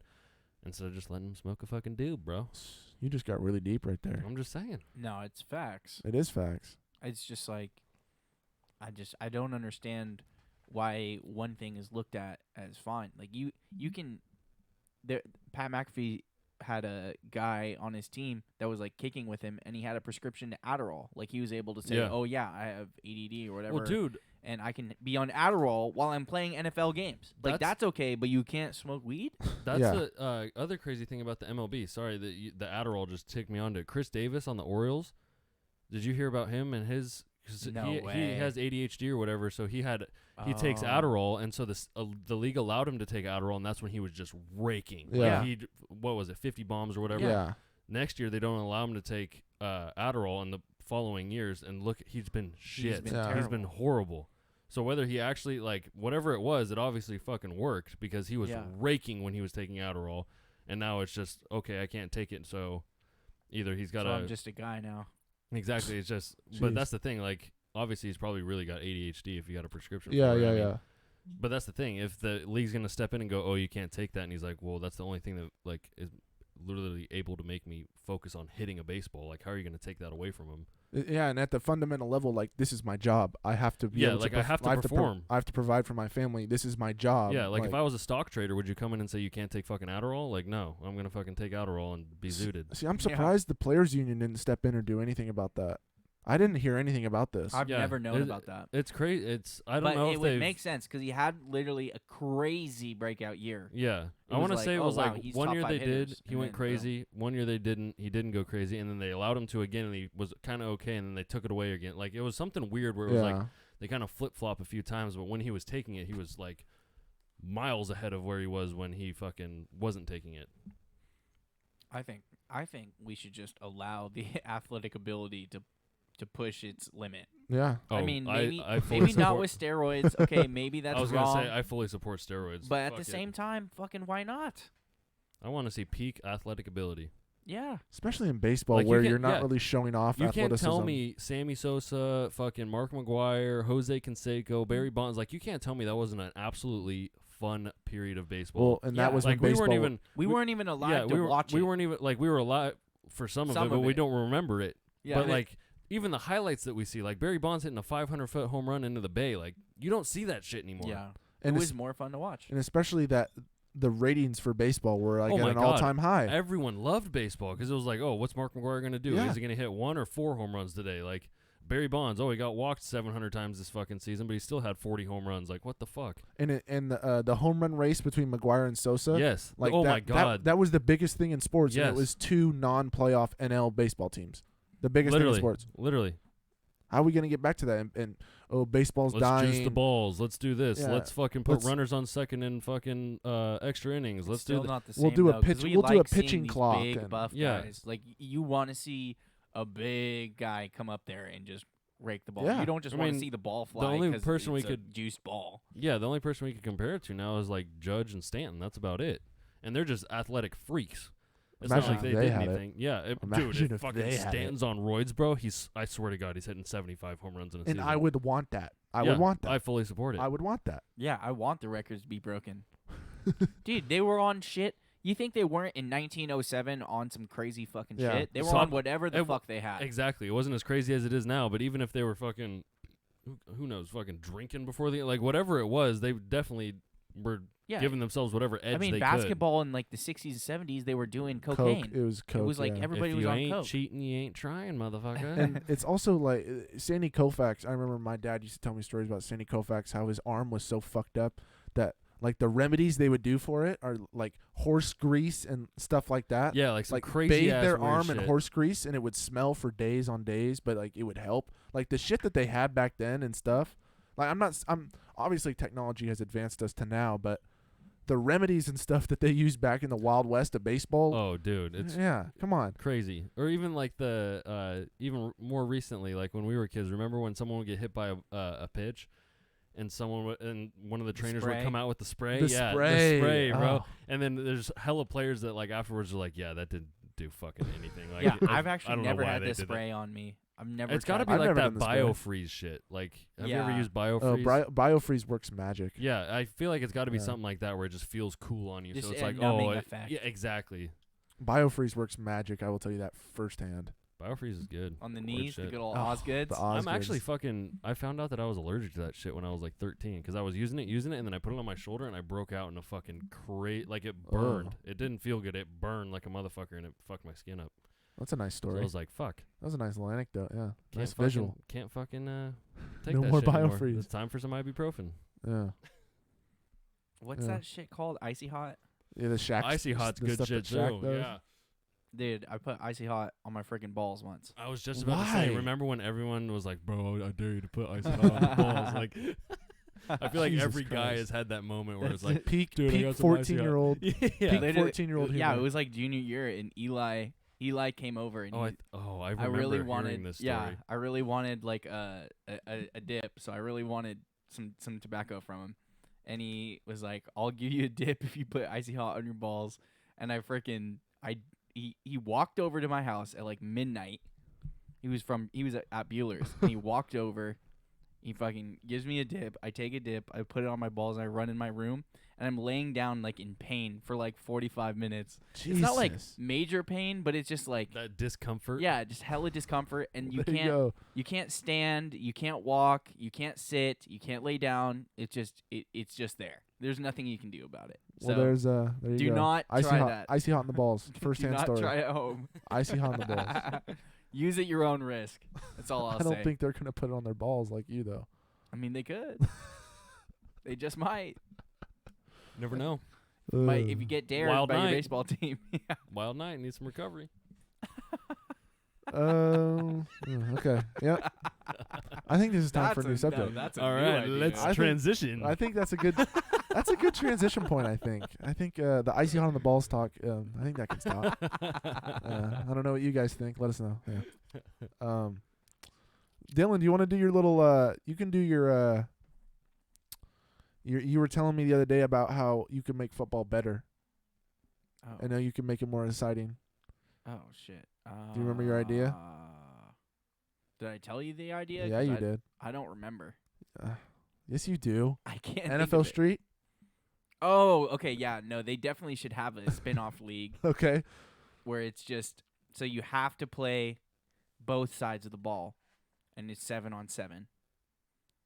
instead of just letting them smoke a fucking doob, bro. You just got really deep right there. I'm just saying. No, it's facts. It is facts. It's just like, I don't understand why one thing is looked at as fine. Like you can, Pat McAfee had a guy on his team that was like kicking with him, and he had a prescription to Adderall. Like he was able to say, oh yeah, I have ADD or whatever. Well, dude, and I can be on Adderall while I'm playing NFL games. Like that's okay, but you can't smoke weed. That's the other crazy thing about the MLB. Sorry, the Adderall just ticked me onto it. Chris Davis on the Orioles. Did you hear about him and his? Cause he has ADHD or whatever, so he takes Adderall, and so the league allowed him to take Adderall, and that's when he was just raking. Yeah. Like what was it, 50 bombs or whatever? Yeah. Next year they don't allow him to take Adderall in the following years, and look, he's been shit. He's been horrible. So whether he actually whatever it was, it obviously fucking worked because he was raking when he was taking Adderall, and now it's just okay, I can't take it, so either he's got I'm just a guy now. Exactly. It's just, but that's the thing. Like, obviously, he's probably really got ADHD if he got a prescription. Yeah. But that's the thing. If the league's gonna step in and go, "Oh, you can't take that," and he's like, "Well, that's the only thing that is literally able to make me focus on hitting a baseball. Like, how are you gonna take that away from him?" Yeah, and at the fundamental level, this is my job. I have to be able to I have to perform. I have to provide for my family. This is my job. Yeah, like if I was a stock trader, would you come in and say you can't take fucking Adderall? Like, no, I'm gonna fucking take Adderall and be zooted. See, I'm surprised the players' union didn't step in or do anything about that. I didn't hear anything about this. I've never known about that. It's crazy. I don't know if it would make sense because he had literally a crazy breakout year. Yeah, I want to say it was one year they did. He went crazy. One year they didn't. He didn't go crazy, and then they allowed him to again, and he was kind of okay, and then they took it away again. Like it was something weird where it was they kind of flip flop a few times, but when he was taking it, he was like miles ahead of where he was when he fucking wasn't taking it. I think we should just allow the athletic ability to push its limit. Yeah. Oh, I mean, maybe maybe not with steroids. Okay, maybe that's wrong. I was gonna say I fully support steroids, but at the same time, fucking why not? I want to see peak athletic ability. Yeah. Especially in baseball where you're not really showing off athleticism. You can't tell me Sammy Sosa, fucking Mark McGwire, Jose Canseco, Barry Bonds, you can't tell me that wasn't an absolutely fun period of baseball. Well, and that was when baseball we weren't even alive to watch it. We weren't even we were alive for some of it, but we don't remember it. Yeah. But even the highlights that we see, like Barry Bonds hitting a 500-foot home run into the bay, you don't see that shit anymore. Yeah. And it was more fun to watch. And especially that the ratings for baseball were at an all-time high. Everyone loved baseball because it was what's Mark McGwire going to do? Is he going to hit 1 or 4 home runs today? Barry Bonds, he got walked 700 times this fucking season, but he still had 40 home runs. What the fuck? And the home run race between McGwire and Sosa. Yes. My God. That was the biggest thing in sports. Yes. And it was 2 non-playoff NL baseball teams. The biggest thing in sports. Literally. How are we going to get back to that? And baseball's dying. Let's juice the balls. Let's do this. Yeah. Let's fucking put runners on second in fucking extra innings. Let's do that. We'll do a pitch. We'll do a pitching clock. Big buff guys. You want to see a big guy come up there and just rake the ball. Yeah. You don't just want to see the ball fly. The only person we could juice ball. Yeah, the only person we could compare it to now is Judge and Stanton. That's about it. And they're just athletic freaks. It's not like they did anything. Yeah, dude, if fucking Stanton's on roids, bro, I swear to God, he's hitting 75 home runs in a season. And I would want that. I would want that. I fully support it. I would want that. Yeah, I want the records to be broken. Dude, they were on shit. You think they weren't in 1907 on some crazy fucking shit? They were on whatever the fuck they had. Exactly. It wasn't as crazy as it is now, but even if they were fucking, who knows, fucking drinking before whatever it was, they definitely were giving themselves whatever edge they could. Basketball in the 60s and 70s, they were doing cocaine. It was coke. It was everybody was on coke. If you ain't cheating, you ain't trying, motherfucker. And it's also Sandy Koufax. I remember my dad used to tell me stories about Sandy Koufax, how his arm was so fucked up that the remedies they would do for it are horse grease and stuff like that. Yeah, some crazy bathe ass their weird arm shit. in horse grease and it would smell for days on days, but it would help. The shit that they had back then and stuff. I'm obviously technology has advanced us to now, but the remedies and stuff that they used back in the Wild West of baseball. Oh, dude, it's come on, crazy. Or even the even more recently, when we were kids. Remember when someone would get hit by a pitch, and one of the trainers would come out with the spray. The spray, bro. Oh. And then there's hella players that afterwards are yeah, that didn't do fucking anything. I've actually never had this spray on me. I've never. It's got to be that BioFreeze shit. Have you ever used BioFreeze? BioFreeze works magic. Yeah, I feel like it's got to be something like that where it just feels cool on you. Just so it's effect. Yeah, exactly. BioFreeze works magic. I will tell you that firsthand. BioFreeze is good. On the knees, the good old Osgoods. I'm actually I found out that I was allergic to that shit when I was 13 because I was using it, and then I put it on my shoulder and I broke out in a fucking it burned. It didn't feel good. It burned like a motherfucker and it fucked my skin up. That's a nice So story. I was like, fuck. That was a nice little anecdote. Yeah, Can't nice fucking, visual. Can't fucking take No that more shit anymore. biofreeze. It's time for some ibuprofen. Yeah, What's Yeah. that shit called? Icy hot? yeah. The Shaq. Icy Hot's the good stuff shit that Shaq too. does. Yeah. Dude, I put Icy Hot on my freaking balls once. I was just about to say, Why? remember when everyone was like, bro, I dare you to put Icy Hot on the balls? Like, I feel like Jesus every guy Christ. has had that moment where it's like, Peak Dude, I peak got some Icy 14-year-old. yeah. Peak Literally- 14-year-old Yeah, humor. it was like junior year, and Eli came over, and Oh, he- I I remember really hearing wanted, this story. yeah, I really wanted like a dip, so I really wanted some tobacco from him, and he was like, "I'll give you a dip if you put Icy Hot on your balls," and he walked over to my house at like midnight. He was at Bueller's, and he walked over. He fucking gives me a dip. I take a dip. I put it on my balls, and I run in my room, and I'm laying down like in pain for like 45 minutes. Jesus. It's not like major pain, but it's just like That discomfort. yeah, just hella discomfort, and you There you can't go. you can't stand, you can't walk, you can't sit, you can't lay down. It's just there. There's nothing you can do about it. Well, So there's there you do go. not Icy try hot, that. Icy hot in the balls. First do hand not story. try at home. Icy hot in the balls. Use at your own risk. That's all I'll I don't say. think they're gonna put it on their balls like you though. I mean, they could. They just might. Never know. Might if you get dared Wild by your night. baseball team. Yeah. Wild night needs some recovery. Okay. Yeah. I think this is time for a new subject. That's a All new right, idea. let's I think- transition. I think that's a good transition point. I think the icy hot on the balls talk. I think that can stop. I don't know what you guys think. Let us know. Yeah. Dylan, do you want to do your little? You can do your. You were telling me the other day about how you can make football better. Oh. I know you can make it more exciting. Oh shit. Do you remember your idea? Did I tell you the idea? Yeah, 'Cause you I, did. I don't remember. Yes, you do. I can't. think of NFL it. Street. Oh, okay, yeah. No, they definitely should have a spin-off league Okay. where it's just so you have to play both sides of the ball, and it's 7-on-7.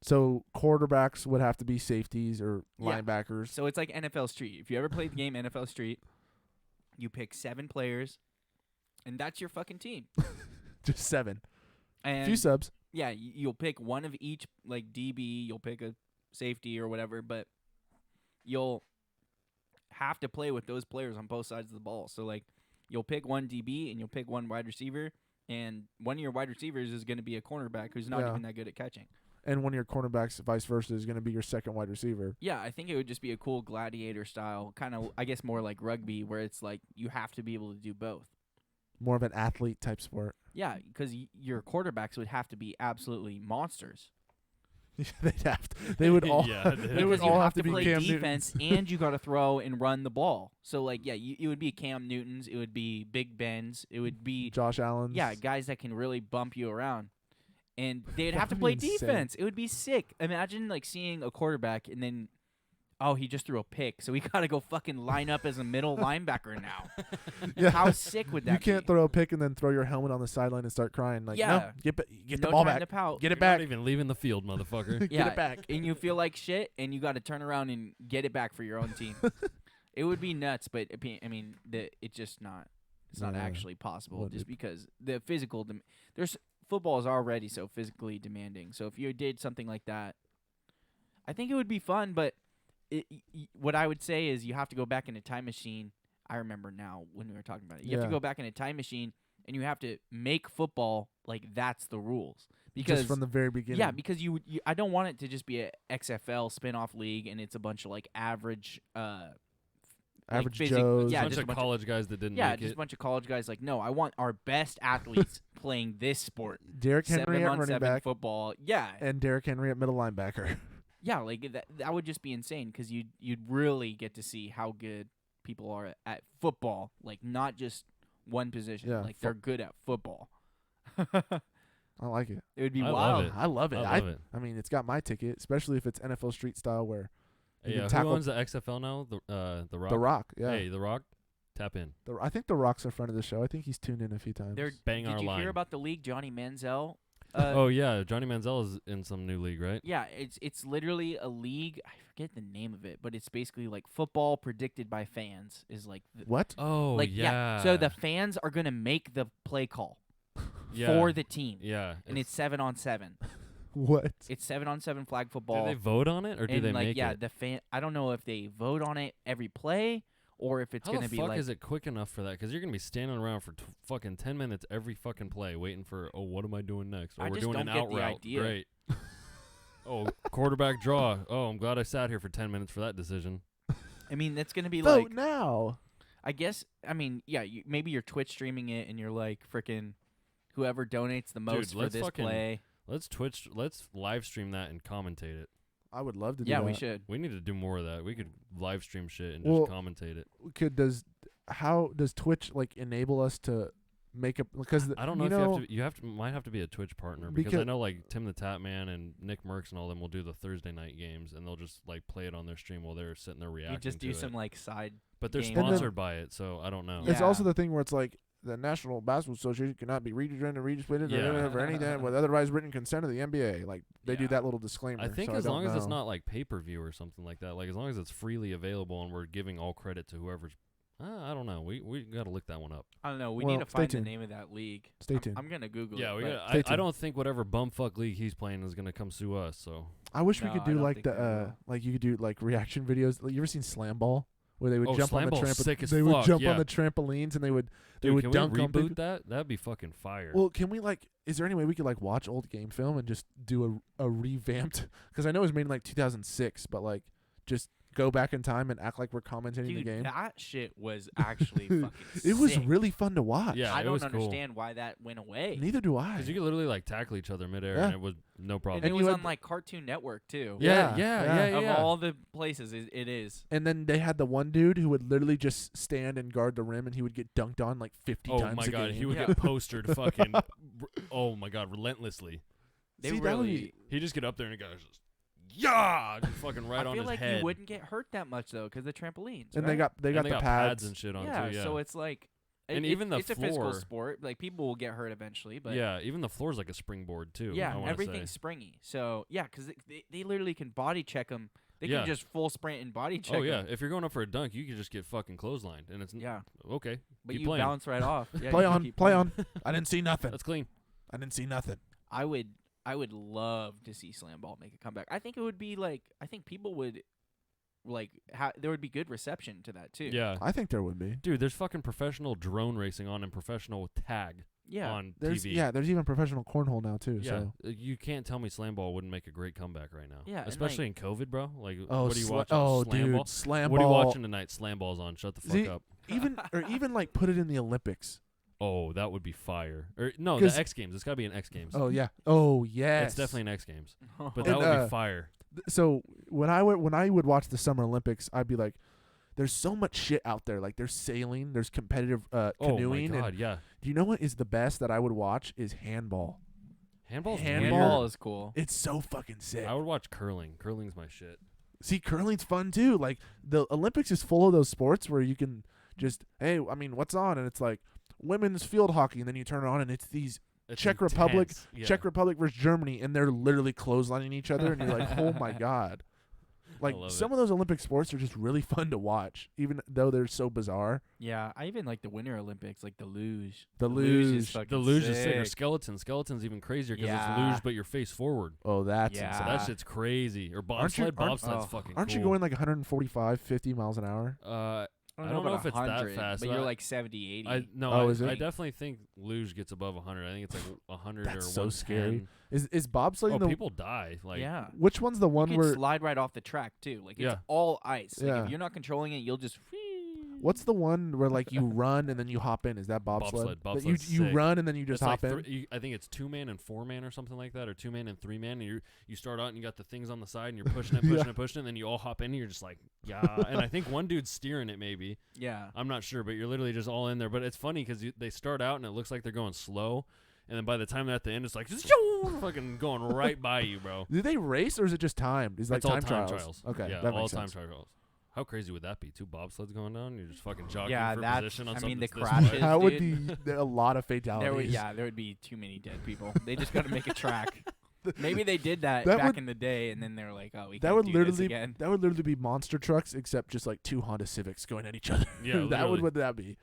So quarterbacks would have to be safeties or Yeah. linebackers. So it's like NFL Street. If you ever played the game NFL Street, you pick 7 players, and that's your fucking team. Just 7. And Few subs. yeah, you'll pick one of each, like DB, you'll pick a safety or whatever, but you'll have to play with those players on both sides of the ball. So, like, you'll pick one DB and you'll pick one wide receiver, and one of your wide receivers is going to be a cornerback who's not Yeah. even that good at catching. And one of your cornerbacks, vice versa, is going to be your second wide receiver. Yeah, I think it would just be a cool gladiator style, kind of, I guess, more like rugby, where it's like you have to be able to do both. More of an athlete type sport. Yeah, because your quarterbacks would have to be absolutely monsters. They'd have to. They would all. Yeah, they would Because you all have have to be play Cam defense Newtons. and you got to throw and run the ball. So like, yeah, it would be Cam Newtons, it would be Big Ben's, it would be Josh Allen. guys that can really bump you around. And they'd That have to would play be insane. defense. It would be sick. Imagine like seeing a quarterback and then he just threw a pick, so we got to go fucking line up as a middle linebacker now. Yeah. How sick would that You can't be? throw a pick and then throw your helmet on the sideline and start crying. Like, Yeah. no, get No the ball time back. to pout. Get it You're back. Not even leaving the field, motherfucker. Get Yeah, it back. and you feel like shit, and you got to turn around and get it back for your own team. It would be nuts, but I mean, it's just not. It's not Yeah, actually possible, wouldn't just it? because the physical. Football is already so physically demanding. So if you did something like that, I think it would be fun. But what I would say is you have to go back in a time machine. I remember now when we were talking about it. You have Yeah. to go back in a time machine, and you have to make football like that's the rules. Because Just from the very beginning. yeah, because you I don't want it to just be a XFL spin-off league and it's a bunch of like average Average physic- Joes. yeah, bunch just a of bunch of- college guys that didn't yeah, make just it. a bunch of college guys like, no, I want our best athletes playing this sport. Derrick Henry at running 7-on-7 back football. Yeah. and Derrick Henry at middle linebacker. Yeah, like that would just be insane cuz you'd really get to see how good people are at football, like not just one position. Yeah, like they're good at football. I like it. It would be I love wild. it. I love it. I love it. I mean, it's got my ticket, especially if it's NFL Street style where you Yeah, can who tackle owns the XFL now? The Rock. The Rock. Yeah. Hey, The Rock, tap in. I think The Rock's a friend of the show. I think he's tuned in a few times. They're Bang Did our you line. hear about the league? Johnny Manziel Oh yeah, Johnny Manziel is in some new league, right? Yeah, it's literally a league. I forget the name of it, but it's basically like football predicted by fans. Is like What? Oh like yeah. So the fans are gonna make the play call Yeah. for the team, Yeah. and it's 7-on-7. What? It's 7-on-7 flag Do football. they vote on it or do and they like make yeah, it? the fan. I don't know if they vote on it every play or if it's How gonna the be fuck like. is it quick enough for that? Because you're gonna be standing around for fucking 10 minutes every fucking play, waiting for what am I doing next? Or I we're just doing don't an get out the route. idea. Great. Oh, quarterback draw. Oh, I'm glad I sat here for 10 minutes for that decision. I mean, that's gonna be Vote like. now. I guess. I mean, yeah. Maybe you're Twitch streaming it, and you're like freaking whoever donates the most for let's this fucking play. Let's live stream that and commentate it. I would love to do Yeah, that. we should. We need to do more of that. We could live stream shit and Well, just commentate it. How does Twitch like enable us to make a because I don't know if you might have to be a Twitch partner because I know like Tim the Tap Man and Nick Merckx and all them will do the Thursday night games and they'll just like play it on their stream while they're sitting there reacting. You just to do it. some like side. But they're game. sponsored by it, so I don't know. It's Yeah. also the thing where it's like the National Basketball Association cannot be retweeted Yeah. for anything with otherwise written consent of the NBA. Like they do Yeah. that little disclaimer. I think so as don't long as it's know. not like pay-per-view or something like that, like as long as it's freely available and we're giving all credit to whoever's I don't know. We got to look that one up. I don't know. We Well, need to stay find the tuned. name of that league. Stay tuned. I'm gonna Google Yeah, it. we but gotta, Stay I tuned. don't think whatever bumfuck league he's playing is gonna come sue us. So I wish we No, could I do don't like think the they will. like you could do like reaction videos. Like, you ever seen Slam Ball? Where they would jump on the Slam Ball's sick as They would fuck, jump yeah. on the trampolines and they would Dude, can dunk we on people. reboot that? That'd be fucking fire. Well, can we like? Is there any way we could like watch old game film and just do a revamped? Because I know it was made in like 2006, but like just go back in time and act like we're commentating the dude, game. that shit was actually fucking. It was sick. really fun to watch. Yeah, I it don't was cool. understand why that went away. Neither do I. Because you could literally like tackle each other midair Yeah. and it was no problem. And it you was had on like Cartoon Network too. yeah, yeah. Of all the places, it is. And then they had the one dude who would literally just stand and guard the rim, and he would get dunked on like 50 Oh times my a god, game. he would Yeah. get postered fucking. Oh my god, relentlessly. They See, that would really. be- He just get up there and the guy's just just fucking right I on feel his like head. you wouldn't get hurt that much though, because the trampolines. and right? they got And the pads. and shit on yeah. too. Yeah, So it's like. And it- even the it's a physical floor- sport. Like people will get hurt eventually, but yeah, even the floor's like a springboard too. yeah, I and wanna everything's say. springy. So yeah, because they literally can body check them. They Yeah. can just full sprint and body check. Oh yeah, 'em. if you're going up for a dunk, you could just get fucking clotheslined, and it's Yeah, okay. but keep you playing. bounce right off. Yeah, Play you just on, keep play playing. on. I didn't see nothing. That's clean. I didn't see nothing. I would love to see Slam Ball make a comeback. I think it would be like I think people would like there would be good reception to that too. Yeah, I think there would be. dude, there's fucking professional drone racing on and professional tag Yeah. on There's TV. there's even professional cornhole now too. Yeah, So you can't tell me Slam Ball wouldn't make a great comeback right now. Yeah, and, especially in COVID, bro. Like, oh, what are you sla- watching? oh, Slam dude, Ball? Slam What are you Ball. watching tonight? Slam Ball's on. Shut the fuck See, up. even like put it in the Olympics. Oh, that would be fire. Or no, 'Cause- the X Games. It's got to be an X Games. Oh yeah. Oh yes. It's definitely an X Games. But And, that would uh, be fire. So when I would watch the Summer Olympics, I'd be like, "There's so much shit out there. Like there's sailing, there's competitive Oh my canoeing. god, and yeah. do you know what is the best that I would watch is handball. Handball's Handball. Handball weird. is cool. It's so fucking sick. I would watch curling. Curling's my shit. See, curling's fun too. Like the Olympics is full of those sports where you can just, hey, I mean, what's on? And it's like women's field hockey, and then you turn it on, and it's these It's Czech Republic, intense. Yeah. Czech Republic versus Germany, and they're literally clotheslining each other, and you're like, oh my god. Like love some of those Olympic sports are just really fun to watch, even though they're so bizarre. Yeah, I even like the Winter Olympics, like the luge. The luge is luge. fucking The luge is sick. Or sick. skeleton. Skeleton's even crazier because Yeah. it's luge, but you're face forward. Oh, that's Yeah. So insane. that shit's crazy. Or Aren't you- bobsled. Bobsled's oh, fucking Aren't you cool. going like 145, 50 miles an hour? I don't know about if it's that 100, fast, but but you're I- like 70, 80. Oh, is it? I definitely think luge gets above 100. I think it's like 100 That's or so 110. scary. Is bobsledding Oh, the people die. Like, yeah. which one's the one You can where slide right off the track too. Like it's Yeah. all ice. Like, Yeah. if you're not controlling it, you'll just. what's the one where like you run and then you hop in? Is that bobsled? Bobsled. That you Bobsled's you sick. run and then you just it's hop like in. I think it's 2-man and 4-man or something like that, or 2-man and 3-man. And you start out and you got the things on the side and you're pushing it, pushing Yeah. it, pushing it, and then you all hop in and you're just like, yeah. And I think one dude's steering it maybe. Yeah. I'm not sure, but you're literally just all in there. But it's funny because they start out and it looks like they're going slow, and then by the time they're at the end, it's like fucking going right by you, bro. Do they race or is it just timed? Is like It's all time time trials? trials. Okay, yeah, that all makes time sense. trials. How crazy would that be? 2 bobsleds going down, and you're just fucking jogging Yeah, for that's- position on I something mean, the that's this crashes- way. That would dude. be a lot of There fatalities. would be too many dead people. They just got to make a track. Maybe they did that, That back would- in the day, and then they're like, "Oh, we That can't would do literally this again." that would literally be monster trucks, except just like 2 Honda Civics going at each other. Yeah, that would literally. what that be?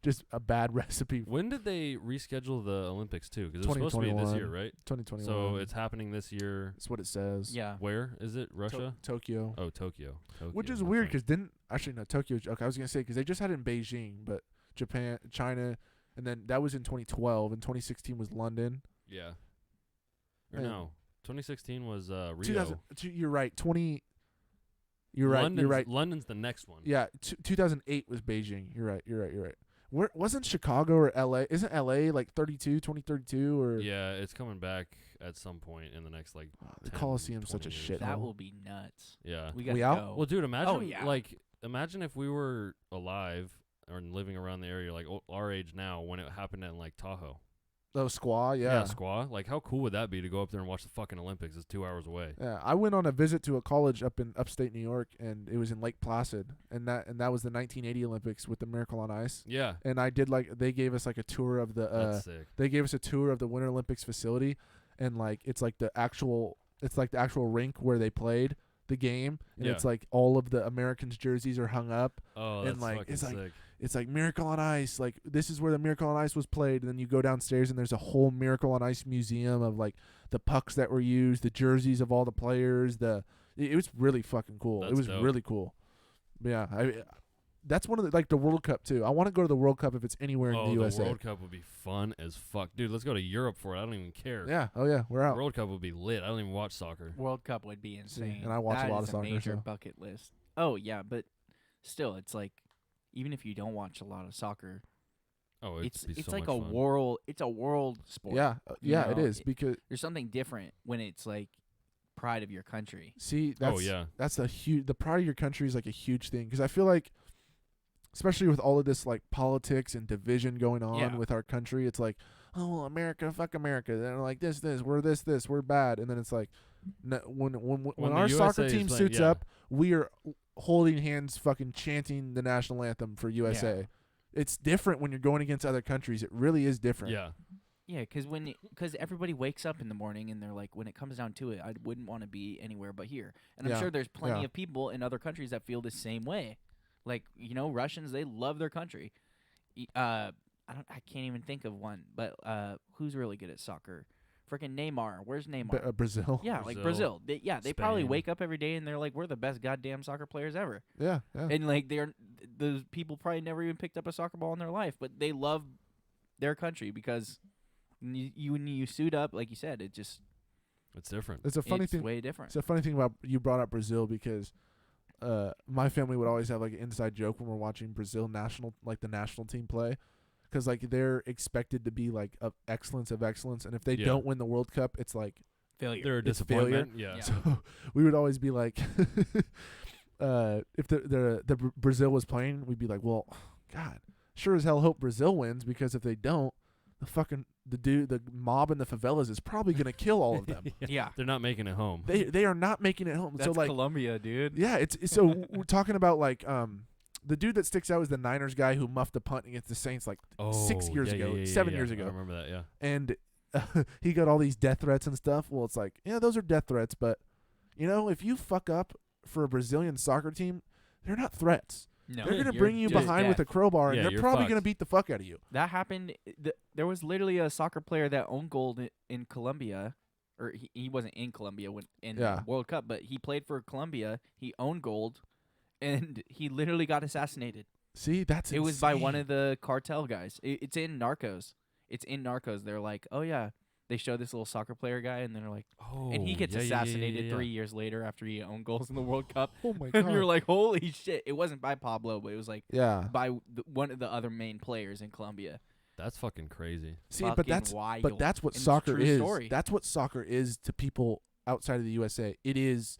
Just a bad recipe. When did they reschedule the Olympics too? Because it was supposed to be this year, 2021. right? 2021. So it's happening this year. That's what it says. Yeah. Where is it? Russia? Tokyo. Oh, Tokyo. Which is that's weird right. because didn't actually no Tokyo. Okay, I was gonna say because they just had it in Beijing, but Japan, China, and then that was in 2012, and 2016 was London. Yeah. Or And no, 2016 was Rio. 2000. You're right. You're right. London's, You're right. London's the next one. Yeah. 2008 was Beijing. You're right. You're right. Where wasn't Chicago or LA? Isn't LA like 2032 or? Yeah, it's coming back at some point in the next like. The 10, Coliseum's such a 20 years. shit. That will be nuts. Yeah. We got We to out? go. Well, dude, imagine Oh, yeah. imagine if we were alive or living around the area like our age now when it happened in like Tahoe. Oh, Squaw. Yeah. Squaw. Like how cool would that be to go up there and watch the fucking Olympics? It's 2 hours away. Yeah, I went on a visit to a college up in upstate New York, and it was in Lake Placid, and that was the 1980 Olympics with the Miracle on Ice. Yeah. And I did they gave us like a tour of the That's sick. they gave us a tour of the Winter Olympics facility, and like it's like the actual rink where they played the game, and Yeah. it's like all of the Americans' jerseys are hung up. Oh, and, that's like, fucking it's like- sick. It's like Miracle on Ice, like this is where the Miracle on Ice was played, and then you go downstairs and there's a whole Miracle on Ice museum of like the pucks that were used, the jerseys of all the players. It was really fucking cool. That's it was dope. really cool. Yeah, that's one of the like the World Cup too. I want to go to the World Cup if it's anywhere in Oh, the USA. the World Cup would be fun as fuck, dude. Let's go to Europe for it. I don't even care. Yeah. Oh yeah, we're out. World Cup would be lit. I don't even watch soccer. World Cup would be insane. and I watch a That lot is of soccer, major so. bucket list. Oh yeah, but still, it's like even if you don't watch a lot of soccer, Oh, it's be so like much a fun. world. It's a world sport. Yeah, you yeah, it know, is because There's something different when it's like pride of your country. see that's Oh yeah. that's the pride of your country is like a huge thing because I feel like especially with all of this like politics and division going on Yeah. with our country, it's like, oh, America, fuck America. They're like this, we're this, we're bad, and then it's like, no, when When the our soccer USA is team playing- suits yeah. up, we are holding hands, fucking chanting the national anthem for USA. Yeah. It's different when you're going against other countries. It really is different. Yeah. Yeah, because everybody wakes up in the morning and they're like, when it comes down to it, I wouldn't want to be anywhere but here. And I'm Yeah, sure there's plenty yeah. of people in other countries that feel the same way. Like Russians, they love their country. I can't even think of one, but who's really good at soccer? Freaking Neymar. Where's Neymar? Brazil. Yeah, like Brazil, Brazil. They probably Spain. wake up every day and they're like, we're the best goddamn soccer players ever. Yeah. And like those people probably never even picked up a soccer ball in their life, but they love their country because when you suit up, like you said, it's different. It's a funny thing. way different. It's a funny thing about you brought up Brazil because my family would always have like an inside joke when we're watching Brazil the national team play, because like they're expected to be like of excellence, and if they Yeah. don't win the World Cup, it's like Failure. They're a It's failure. disappointment. Yeah. Yeah. so we would always be like, if the Brazil was playing, we'd be like, well, God, sure as hell hope Brazil wins because if they don't, the mob in the favelas is probably gonna kill all of them. Yeah. They're not making it home. They are not making it home. That's so like Colombia, dude. yeah, it's so we're talking about like the dude that sticks out is the Niners guy who muffed a punt against the Saints like 6 years yeah, ago, yeah, 7 yeah. years I ago, remember that. Yeah. and he got all these death threats and stuff. Well, it's like, yeah, those are death threats, but if you fuck up for a Brazilian soccer team, they're not threats. No, They're gonna you're bring you just behind with a dead. crowbar, and Yeah, they're you're probably fucked. gonna beat the fuck out of you. That happened. There was literally a soccer player that owned gold in Colombia, or he wasn't in Colombia in Yeah. World Cup, but he played for Colombia. He owned gold, and he literally got assassinated. See, that's It was by one insane. of the cartel guys. It's in Narcos. They're like, oh yeah. They show this little soccer player guy, and they're like, Oh. and he gets yeah, yeah, yeah, assassinated yeah, yeah. 3 years later after he owned goals in the World Cup. Oh my And you're god. like, holy shit! It wasn't by Pablo, but it was like Yeah. by one of the other main players in Colombia. That's fucking crazy. See, but Fucking that's wild. that's what And it's a soccer true is. story. That's what soccer is to people outside of the USA. It is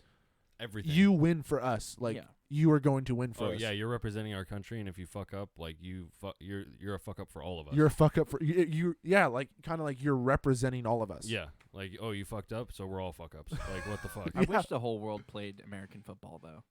Everything. you win for us. Like Yeah. you are going to win for Oh us. yeah, you're representing our country, and if you fuck up, like you're a fuck up for all of us. You're a fuck up for you. Yeah, like kind of like you're representing all of us. yeah, like you fucked up, so we're all fuck ups. Like what the fuck? I Yeah. wish the whole world played American football though.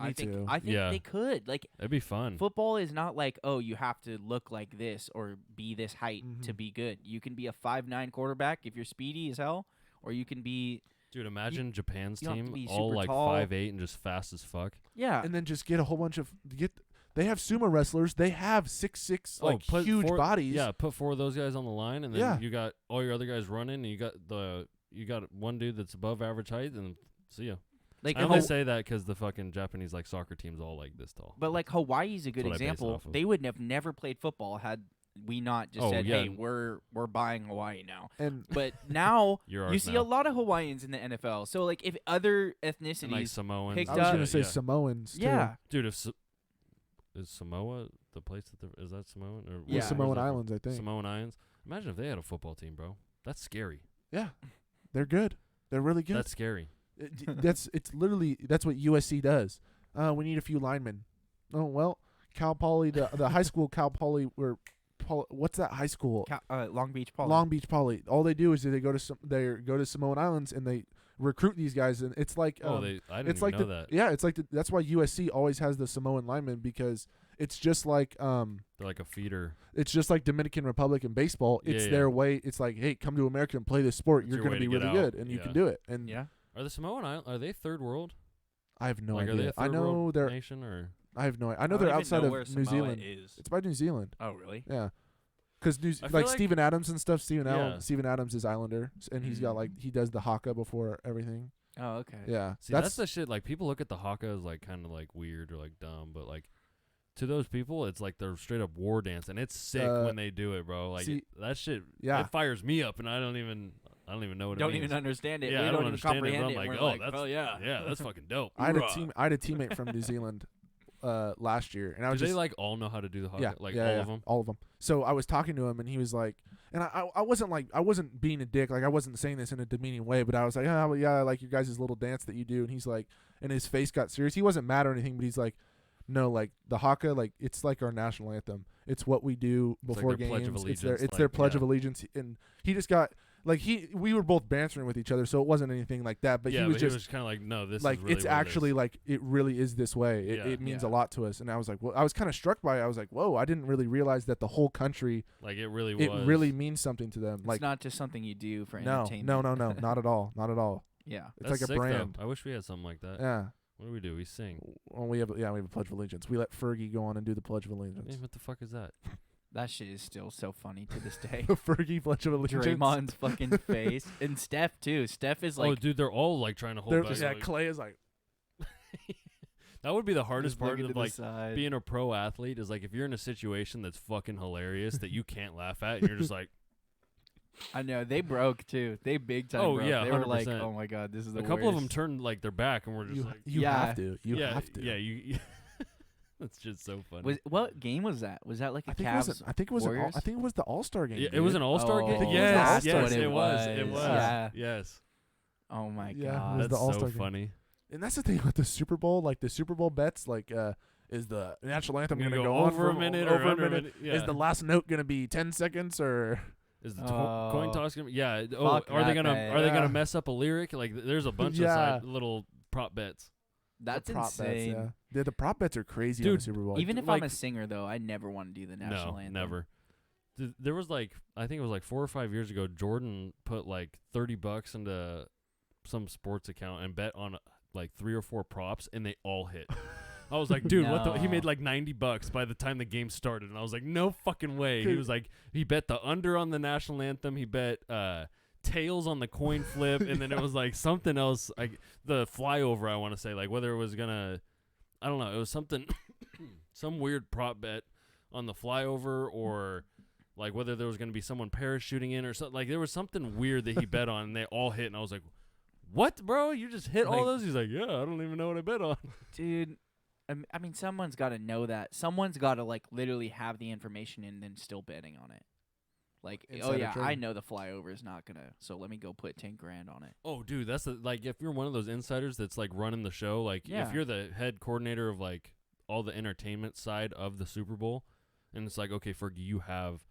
Me too. I think Yeah. they could. Like, It'd be fun. football is not like, oh, you have to look like this or be this height to Mhm. be good. You can be a 5'9" quarterback if you're speedy as hell, or you can be Dude, imagine Japan's you don't have to team be all super like tall. 5'8" and just fast as fuck. And then just get a whole bunch of They have sumo wrestlers. They have 6'6" like put huge bodies. bodies. Yeah, put 4 of those guys on the line, and then Yeah. you got all your other guys running, and you got one dude that's above average height, and see ya. like I only say that because the fucking Japanese like soccer team's all like this tall. but like Hawaii's a good That's what I base it example. off of. They would have never played football had we not just Oh, said, yeah. "Hey, we're buying Hawaii now." And But now You're you ours see now. a lot of Hawaiians in the NFL. So like if other And, like ethnicities, Samoans. picked I and was up- gonna shit, say yeah. Samoans too. yeah, Dude, is Samoa the place is that Samoan or Yeah. With where's Samoan that from? Islands, I think. Samoan Islands. Imagine if they had a football team, bro. That's scary. Yeah, they're good. They're really good. That's scary. It's literally that's what USC does. We need a few linemen. Oh well, Cal Poly, the high school Cal Poly, what's that high school? Long Beach Poly. Long Beach Poly. All they do is they go to Samoan Islands and they recruit these guys, and it's like I didn't it's even like know that. yeah, it's like that's why USC always has the Samoan linemen, because it's just like They're like a feeder. it's just like Dominican Republic in baseball. It's Yeah, their yeah. way. It's like, hey, come to America and play this sport. It's You're your going to way be to really get out. good, and you Yeah. can do it. And Yeah. Are the Samoan Islands, are they third world? I have no Like, are they idea. a I third know world they're. nation or I have no. I know I don't they're even outside know of where New Samoa Zealand. is. It's by New Zealand. Oh really? Yeah, because I feel like like- Steven Adams and stuff. Yeah. Steven Adams is Islander, and he's got Mm. like he does the haka before everything. Oh okay. Yeah, See, that's the shit. Like, people look at the haka as like kind of like weird or like dumb, but like to those people, it's like they're straight up war dance, and it's sick when they do it, bro. Like see, that shit, yeah. it fires me up, and I don't even know what Don't it means. even understand it. Yeah, we I don't don't even understand it, but comprehend I'm it. like, We're oh, like, that's oh yeah. yeah, that's fucking dope. I had a teammate from New Zealand last year, and I Do was they just like all know how to do the haka? yeah, Like yeah, all yeah, of them? all of them. So I was talking to him, and he was like, and I wasn't being a dick, like I wasn't saying this in a demeaning way, but I was like, oh well, yeah, I like your guys' little dance that you do, and he's like, and his face got serious. He wasn't mad or anything, but he's like, no, like the haka, like it's like our national anthem. It's what we do It's like before their Pledge of games. It's Allegiance, their like, pledge yeah. of allegiance, and he just got like we were both bantering with each other, so it wasn't anything like that. But yeah, he was but just he was kind of like, no, this like is really it's what it actually is. like it really is this way. It, Yeah. it means Yeah. a lot to us. And I was like, well, I was kind of struck by it. I was like, whoa, I didn't really realize that the whole country Like it really it was. really means something to them. It's Like not just something you do for no, entertainment. no, not at all, not at all. Yeah. It's That's like a sick, though. brand. I wish we had something like that. Yeah. What do? We sing. Well, we have a Pledge of Allegiance. We let Fergie go on and do the Pledge of Allegiance. What the fuck is that? That shit is still so funny to this day. The Fergie Pledge of Allegiance. Draymond's fucking face. And Steph too. Steph is Oh, like dude, they're all like trying to hold They're- back. yeah, like- Clay is like, that would be the hardest just part looking of to the like side. being a pro athlete is like if you're in a situation that's fucking hilarious that you can't laugh at, and you're just like, I know they broke too. They big time. Oh, broke. yeah, they were like, 100%. oh my god, this is the a couple of them worst. turned like their back, and we're just you like, Yeah. have to. You yeah, have to. yeah, you. That's just so funny. What game was that? Was that like a I think Cavs? I think it was Warriors? I think it was the All-Star game. Yeah, it was dude. an All-Star Oh, game. that's Yes, what yes, it it was. It was. was. Yeah. Yes. Oh my Yeah, it god. was That's the so All-Star game. funny. And that's the thing with the Super Bowl. Like the Super Bowl bets, like is the national anthem Gonna going to go go on over for a minute over or a under a minute? minute? Yeah. Is the last note going to be 10 seconds or? Is the Oh. coin toss gonna? Yeah. Oh, Fuck are they that gonna? bet. Are they Yeah. gonna mess up a lyric? Like, there's a bunch of Yeah. side little prop bets. That's the prop insane. Bets, yeah. The prop bets are crazy on Dude, the Super Bowl. Even if like- I'm a singer though, I never want to do the national No, anthem. never. There was like, I think it was like 4 or 5 years ago, Jordan put like $30 into some sports account and bet on like 3 or 4 props, and they all hit. I was like, dude, what the? He No. made like $90 by the time the game started, and I was like, no fucking way. He Dude. was like, he bet the under on the national anthem. He bet tails on the coin flip, and then it was like something else, like the flyover. I want to say, like whether it was gonna, I don't know, it was something, some weird prop bet on the flyover, or like whether there was gonna be someone parachuting in or something. Like there was something weird that he bet on, and they all hit, and I was like, what, bro? You just hit all Like- those? He's like, yeah, I don't even know what I bet on. Dude, I mean, someone's got to know that. Someone's got to like literally have the information and then still betting on it. Like, oh Insider yeah, I trading. know the flyover is not gonna, so let me go put 10 grand on it. Oh, dude, that's like if you're one of those insiders that's like running the show, like Yeah. if you're the head coordinator of like all the entertainment side of the Super Bowl, and it's like, okay, Fergie, you have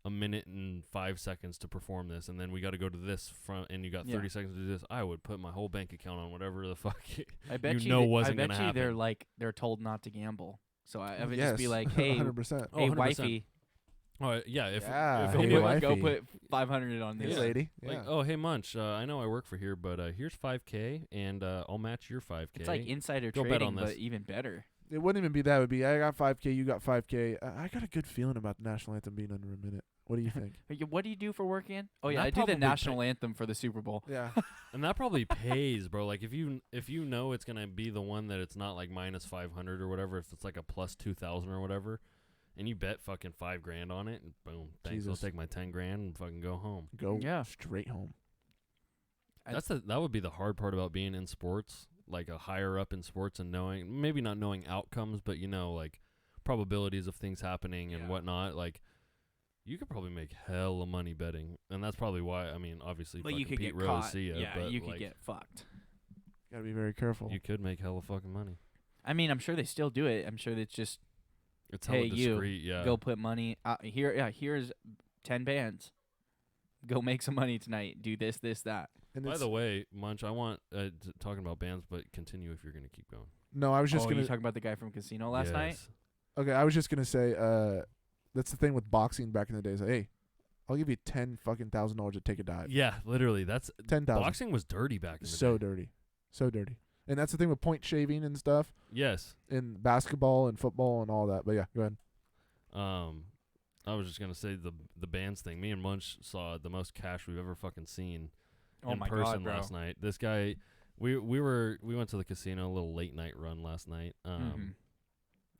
a minute and 5 seconds to perform this, and then we got to go to this front, and you got 30 seconds to do this, I would put my whole bank account on whatever the fuck I bet wasn't going to happen. they're told not to gamble. So I would yes, just be like, hey, 100%. hey, 100%. wifey. Oh yeah, if Hey, Go wifey. put 500 on this. Hey, lady. like, Yeah. oh hey Munch, I know I work for here, but here's $5K, and I'll match your $5K. It's like insider Go bet trading, on this. but even better. It wouldn't even be that. It would be, I got 5K, you got 5K. I got a good feeling about the national anthem being under a minute. What do you think? What do you do for work again? Oh, yeah, That I do the probably national anthem for the Super Bowl. Yeah. And that probably pays, bro. Like if you know it's gonna be the one that it's not like minus 500 or whatever, if it's like a plus 2,000 or whatever, and you bet fucking $5,000 on it, and boom, thanks. Jesus. I'll take my $10,000 and fucking go home. Go Yeah. straight home. That would be the hard part about being in sports, like a higher up in sports and knowing, maybe not knowing outcomes, but you know, like probabilities of things happening and whatnot. Like you could probably make hella money betting, and that's probably why. I mean, obviously, But fucking you could Pete get Rose caught. see ya, Yeah, but you could like, get fucked. Gotta be very careful. You could make hella fucking money. I mean, I'm sure they still do it. I'm sure it's just It's hella Hey, you, discreet. Yeah. go put money here. Yeah, here's 10 bands. Go make some money tonight. Do this, that. And By it's- the way, Munch, I want talking about bands, but continue if you're gonna keep going. no, I was just you gonna. talking about the guy from Casino last night? Yes. Okay, I was just gonna say. That's the thing with boxing back in the days. Like, hey, I'll give you $10,000 to take a dive. Yeah, literally. That's 10,000. boxing was dirty back in the So day. dirty, so dirty. And that's the thing with point shaving and stuff Yes. in basketball and football and all that. But yeah, go ahead. I was just gonna say the bands thing. Me and Munch saw the most cash we've ever fucking seen Oh in my person God, bro. last night. This guy, we went to the casino, a little late night run last night.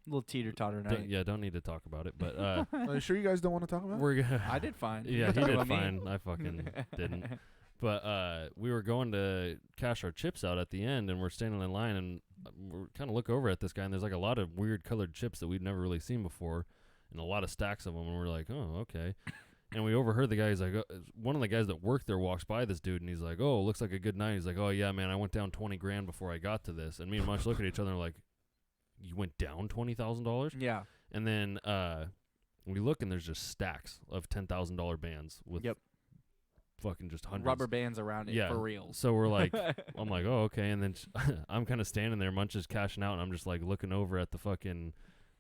Little teeter-totter night. Don't need to talk about it, but Are you sure you guys don't want to talk about it? we're gonna. I did fine. Yeah, he What did about me? fine. I fucking didn't. But we were going to cash our chips out at the end, and we're standing in line, and we're kind of look over at this guy, and there's like a lot of weird colored chips that we'd never really seen before, and a lot of stacks of them, and we're like, oh, okay. And we overheard the guy. He's like, one of the guys that worked there walks by this dude, and he's like, oh, looks like a good night. He's like, oh yeah, man, I went down $20,000 before I got to this. And me and Munch look at each other and we're like, you went down $20,000? Yeah. And then we look, and there's just stacks of $10,000 bands with fucking just hundreds. Rubber bands around it for real. So we're like, I'm like, oh, okay. And then I'm kind of standing there, Munch is cashing out, and I'm just like looking over at the fucking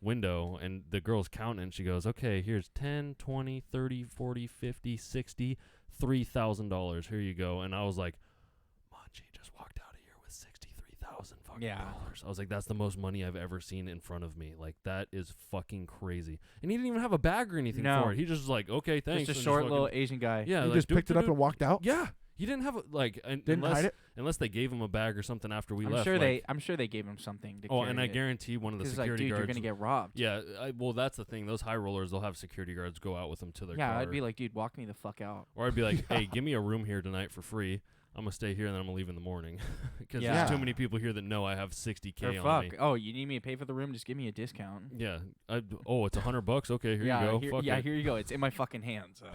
window, and the girl's counting, and she goes, okay, here's 10, 20, 30, 40, 50, 60, $3,000. Here you go. And I was like, Munch, he just walked out of here with 63,000 fucking dollars. I was like, that's the most money I've ever seen in front of me. Like, that is fucking crazy. And he didn't even have a bag or anything for it. He just was like, okay, thanks. Just a short little Asian guy. Yeah, He like, just picked it up and walked out. Yeah. He didn't have Didn't hide it. unless they gave him a bag or something after we I'm left. sure like, I'm sure they gave him something to oh, carry and I it. guarantee one of the 'Cause security like, dude, guards. you're gonna get robbed. Yeah, well, that's the thing. Those high rollers, they'll have security guards go out with them to their car. Yeah, I'd be like, dude, walk me the fuck out. Or I'd be like, hey, give me a room here tonight for free. I'm gonna stay here and then I'm gonna leave in the morning because Yeah. there's too many people here that know I have $60K Or on me. fuck. Oh, you need me to pay for the room? Just give me a discount. Yeah. It's $100. Okay, here yeah, you go. Fuck it. here you go. It's in my fucking hand. So.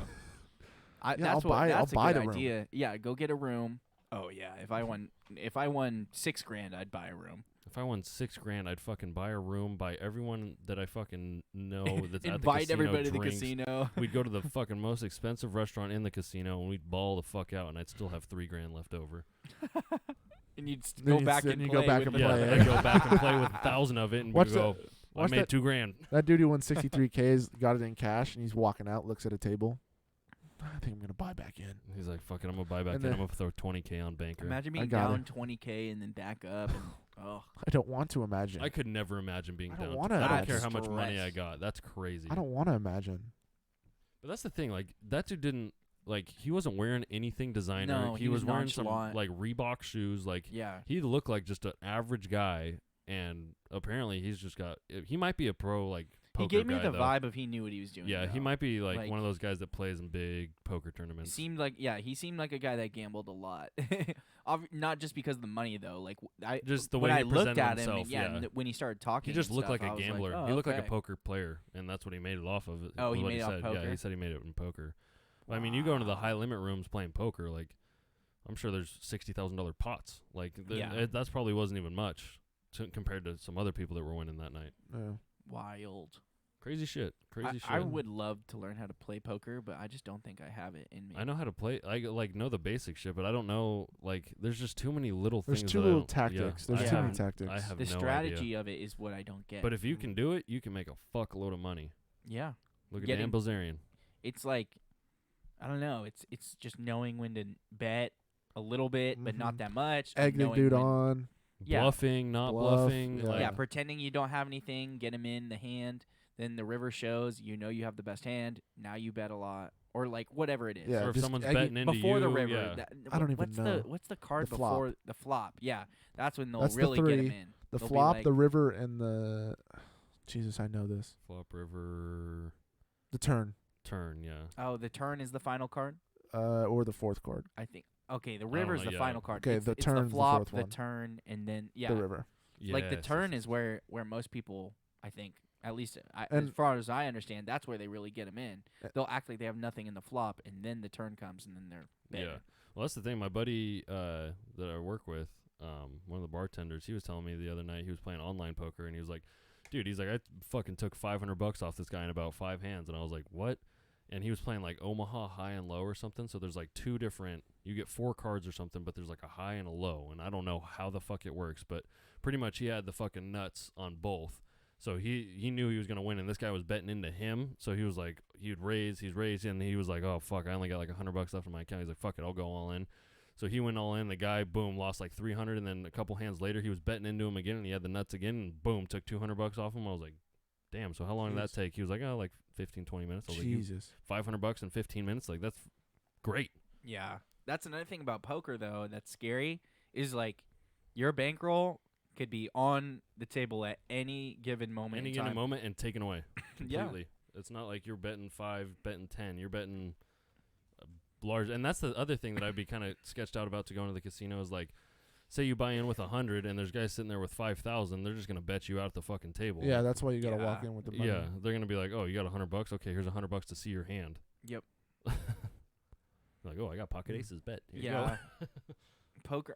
Yeah, That's I'll buy a the good room. idea. Yeah, go get a room. Oh yeah, if I won $6,000, I'd buy a room. If I won $6,000, I'd fucking buy a room, buy everyone that I fucking know that's at the Invite casino everybody to the drinks. casino. We'd go to the fucking most expensive restaurant in the casino, and we'd ball the fuck out, and I'd still have $3,000 left over. And you'd Then go you'd back sit and and play. you go back with and the- play, Yeah, eh? I'd go back and play with 1,000 of it, and Watch we'd go, I watch made that- $2,000. That dude who won 63Ks got it in cash, and he's walking out, looks at a table. I think I'm gonna buy back in. He's like, fuck it, I'm gonna buy back And in. then- I'm gonna throw $20K on Banker. Imagine I being got down it. 20K and then back up. And, oh, I don't want to imagine. I could never imagine being I don't down. wanna I don't imagine. care how much money I Stress. got. That's crazy. I don't want to imagine. But that's the thing. Like, that dude didn't, like, he wasn't wearing anything designer. No, he he was was wearing some, nonchalant. like, Reebok shoes. Like, yeah. he looked like just an average guy, and apparently he's just got, he might be a pro, like, poker He gave me guy, the though. vibe of he knew what he was doing. Yeah, he though. might be, like, Like- one of those guys that plays in big poker tournaments. He seemed like a guy that gambled a lot. Not just because of the money though. Like Just the when way I he looked presented at him, himself, and, yeah, yeah. and when he started talking, He just and looked stuff, like I a was gambler. oh, he looked like a okay. poker player, and that's what he made it off of. Oh, he what made it off said. poker? Yeah, he said he made it in poker. I mean, you go into the high limit rooms playing poker, like, I'm sure there's $60,000 pots. Like, that's probably wasn't even much compared to some other people that were winning that night. Yeah. Wild. Crazy shit. Crazy shit. I would love to learn how to play poker, but I just don't think I have it in me. I know how to play. I like know the basic shit, but I don't know. Like, there's just too many little There's things. too that little I don't- tactics. Yeah, There's I too many haven't- tactics. I have The no strategy idea. of it is what I don't get. But if you can do it, you can make a fuckload of money. yeah, Look at Getting- Dan Bilzerian. it's like I don't know. It's just knowing when to bet a little bit, but not Mhm. that much. and Egg the knowing dude when- on. Yeah. Bluffing, not Bluff, bluffing. yeah. Like, Yeah, pretending you don't have anything, get him in the hand. Then the river shows you know you have the best hand. Now you bet a lot, or like whatever it is. Yeah, or if just someone's egg- betting into Before you, the river, yeah. I don't even what's know. what's the card The flop. before the flop? Yeah, that's when they'll That's the really get him three. in. The They'll be flop, like- the river, and the Jesus, I know this. Flop river The turn, turn, yeah. Oh, the turn is the final card. or the fourth card. I think. Okay, the don't river's know, the yeah. final card. Okay, it's, the it's turn's the the flop, fourth the one. turn, and then The river. like the Yes, turn yes, is where most people, I think, at least as And- far as I understand, that's where they really get them in. Uh, They'll act like they have nothing in the flop, and then the turn comes, and then they're betting. Yeah. Well, that's the thing. My buddy that I work with, one of the bartenders, he was telling me the other night he was playing online poker, and he was like, dude, he's like, I fucking took $500 off this guy in about 5 hands. And I was like, what? And he was playing like Omaha high and low or something. So there's like 2 different, you get 4 cards or something, but there's like a high and a low. And I don't know how the fuck it works, but pretty much he had the fucking nuts on both. So he knew he was going to win, and this guy was betting into him. So he was like, he's raised, and he was like, oh, fuck, I only got like $100 left in my account. He's like, fuck it, I'll go all in. So he went all in. The guy, boom, lost like 300, and then a couple hands later, he was betting into him again, and he had the nuts again, and boom, took $200 off him. I was like, damn, so how long did that Jeez. take? He was like, oh, like 15, 20 minutes. I was Jesus. like, $500 in 15 minutes? Like, that's great. Yeah. That's another thing about poker, though, that's scary, is like your bankroll could be on the table at any given moment Any in given time. moment and taken away Yeah. completely. It's not like you're betting 5, betting 10. You're betting large. And that's the other thing that I'd be kind of sketched out about to go into the casino is like, say you buy in with 100 and there's guys sitting there with 5,000. They're just going to bet you out at the fucking table. Yeah, that's why you gotta walk Yeah. in with the money. Yeah, they're going to be like, oh, you got $100? Okay, here's $100 to see your hand. Yep. Like, oh, I got pocket aces, bet. Here you Yeah. go. Poker,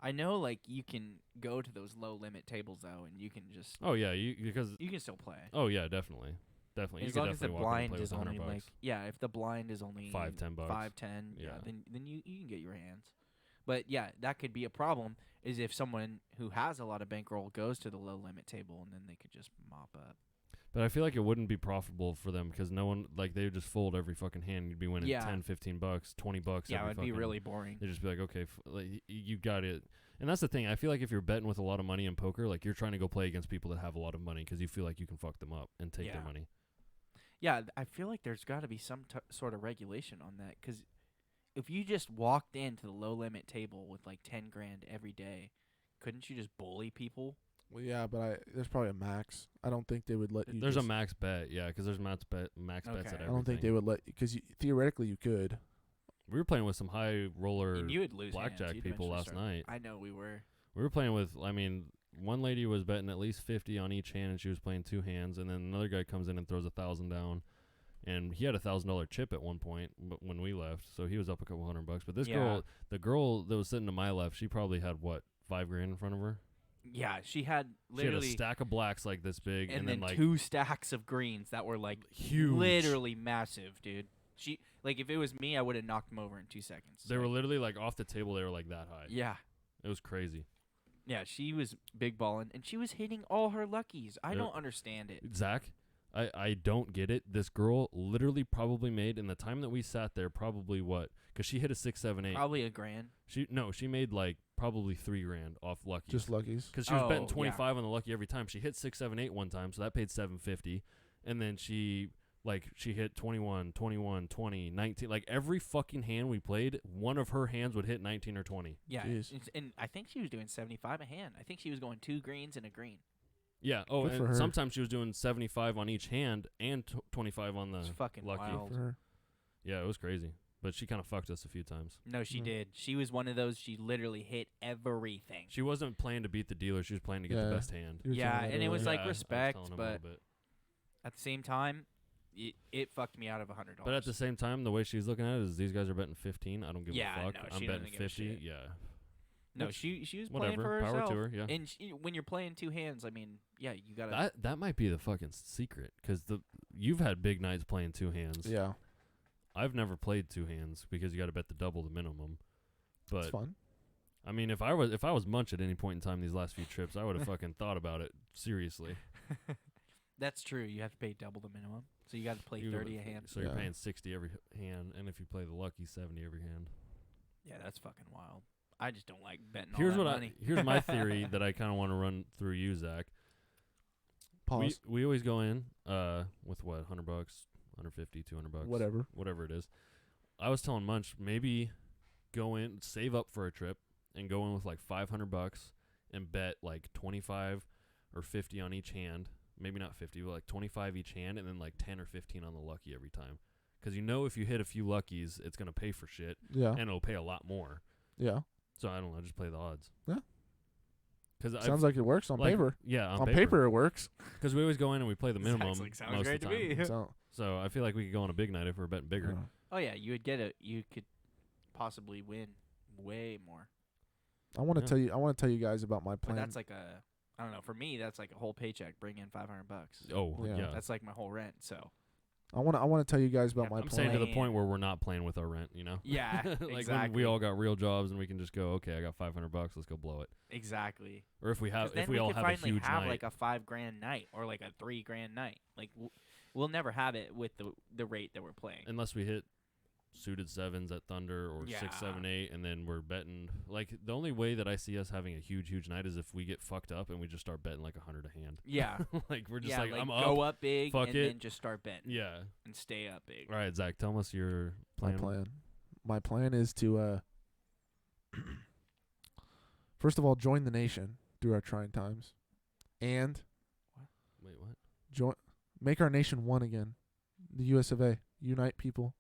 I know, like, you can go to those low-limit tables, though, and you can just, Oh, yeah, because, you can still play. oh, yeah, definitely. Definitely. As you long could as the definitely walk in and blind play with is only, $100. like, yeah, if the blind is only $5, $10. 5, 10, Yeah. then you can get your hands. But, yeah, that could be a problem, is if someone who has a lot of bankroll goes to the low-limit table, and then they could just mop up. But I feel like it wouldn't be profitable for them because no one, like, they would just fold every fucking hand. You'd be winning Yeah. 10, $15, $20. Yeah, every it would be fucking- really boring. They'd just be like, okay, you got it. And that's the thing. I feel like if you're betting with a lot of money in poker, like, you're trying to go play against people that have a lot of money because you feel like you can fuck them up and take their Yeah. money. Yeah, I feel like there's got to be some sort of regulation on that, because if you just walked into the low-limit table with, like, 10 grand every day, couldn't you just bully people? Well, yeah, but there's probably a max. I don't think they would let you. There's a just- max bet, yeah, because there's max bets at Okay. everything. I don't think they would let because theoretically you could. We were playing with some high roller And you would lose blackjack hands. You'd people eventually last start- night. I know we were. We were playing with, I mean, one lady was betting at least 50 on each hand, and she was playing 2 hands, and then another guy comes in and throws 1,000 down, and he had $1,000 chip at one point when we left, so he was up a couple $100. But this Yeah. the girl that was sitting to my left, she probably had what, $5 grand in front of her. Yeah, she had She had literally a stack of blacks like this big, and then then like 2 stacks of greens that were like huge. literally massive, dude. She like if it was me, I would have knocked them over in 2 seconds. They were Like, literally like off the table. They were like that high. yeah. It was crazy. Yeah, she was big balling, and she was hitting all her luckies. I Yeah. don't understand it. Zach, I don't get it. This girl literally probably made in the time that we sat there probably what? Because she hit a 6, 7, 8. Probably $1,000. She made like probably $3 off lucky. Just luckies. Because she was betting Oh, 25 on the lucky every time. She hit 6, 7, 8 one time, so that paid $750. And then she hit 21, 21, 20, 19. Like every fucking hand we played, one of her hands would hit 19 or 20. Yeah, Jeez. and I think she was doing 75 a hand. I think she was going 2 greens and a green. Yeah. Oh, Good for and her. sometimes she was doing 75 on each hand and 25 on the It's fucking lucky. wild. For her. Yeah, it was crazy. But she kind of fucked us a few times. No, she Mhm. did. She was one of those. She literally hit everything. She wasn't playing to beat the dealer. She was playing to get Yeah. the best hand. You were Yeah, telling me and that it was earlier. like Yeah, I was respect, telling him a but little bit. at the same time, it fucked me out of $100. But at the same time, the way she's looking at it is these guys are betting 15. I don't give Yeah, a fuck. no, I'm she betting doesn't give a 50. shit. Yeah. No, Which- she was whatever, playing for power herself. to her, yeah. And when you're playing two hands, I mean, yeah, you gotta. That might be the fucking secret, because you've had big nights playing two hands. Yeah, I've never played two hands because you got to bet the double the minimum. it's But fun. I mean, if I was Munch at any point in time these last few trips, I would have fucking thought about it seriously. That's true. You have to pay double the minimum, so you got to play You- 30 a hand. So you're Yeah. paying 60 every hand, and if you play the lucky, 70 every hand. Yeah, that's fucking wild. I just don't like betting Here's all what that money. here's my theory that I kind of want to run through you, Zach. Pause. We always go in with what, $100, 150, $200, Whatever. it is. I was telling Munch, maybe go in, save up for a trip, and go in with like $500 and bet like 25 or 50 on each hand. Maybe not 50, but like 25 each hand, and then like 10 or 15 on the lucky every time. Because if you hit a few luckies, it's gonna pay for shit, Yeah. and it'll pay a lot more. Yeah. So I don't know, just play the odds. Yeah. Because Sounds like it works on paper. Yeah, On paper, it works. Because we always go in and we play the minimum Sounds like- sounds most great of the to time. me. So I feel like we could go on a big night if we're betting bigger. Yeah. Oh yeah, you could possibly win way more. I want to Yeah. tell you guys about my plan. But that's like I don't know. For me, that's like a whole paycheck. Bring in $500. Oh Yeah. yeah, That's like my whole rent. So I want to tell you guys about Yeah, my I'm plan. saying to the plan. point where we're not playing with our rent. You know. yeah, Like when exactly. we all got real jobs and we can just go, okay, I got $500, let's go blow it. exactly. Or if we 'Cause have, then if we all could have a finally huge have night, like a $5,000 night or like a $3,000 night. Like we'll never have it with the rate that we're playing. unless we hit suited sevens at Thunder or Yeah. 6, 7, 8, and then we're betting. Like the only way that I see us having a huge night is if we get fucked up and we just start betting like 100 a hand. Yeah. Like we're just yeah, like, I'm go up. up big fuck and it. then just start betting. Yeah. And stay up big. All right, Zach, tell us your my plan. My plan is to first of all join the nation through our trying times, and Wait, what? make our nation one again. The U.S. of A. Unite people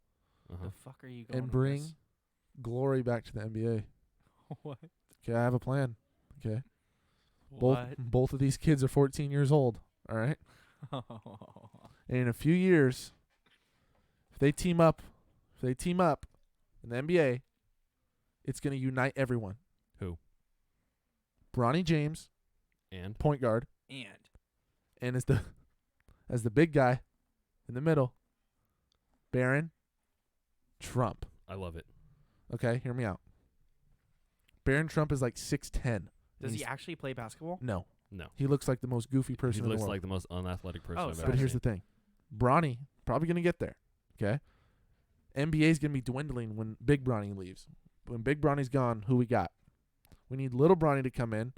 Uh-huh. The fuck are you going and with bring this? glory back to the NBA. What? Okay, I have a plan. Okay, What? both of these kids are 14 years old. All right, and in a few years, if they team up in the NBA, it's going to unite everyone. Who? Bronny James, And point guard, And and as the big guy in the middle, Barron Trump. I love it. Okay, hear me out. Barron Trump is like 6'10". does He's- he actually play basketball? No. No. He looks like the most goofy person He in the looks world. like the most unathletic person Oh, I've sorry. ever But here's seen. the thing. Bronny, probably going to get there. Okay? NBA's going to be dwindling when Big Bronny leaves. When Big Bronny's gone, who we got? We need Little Bronny to come in.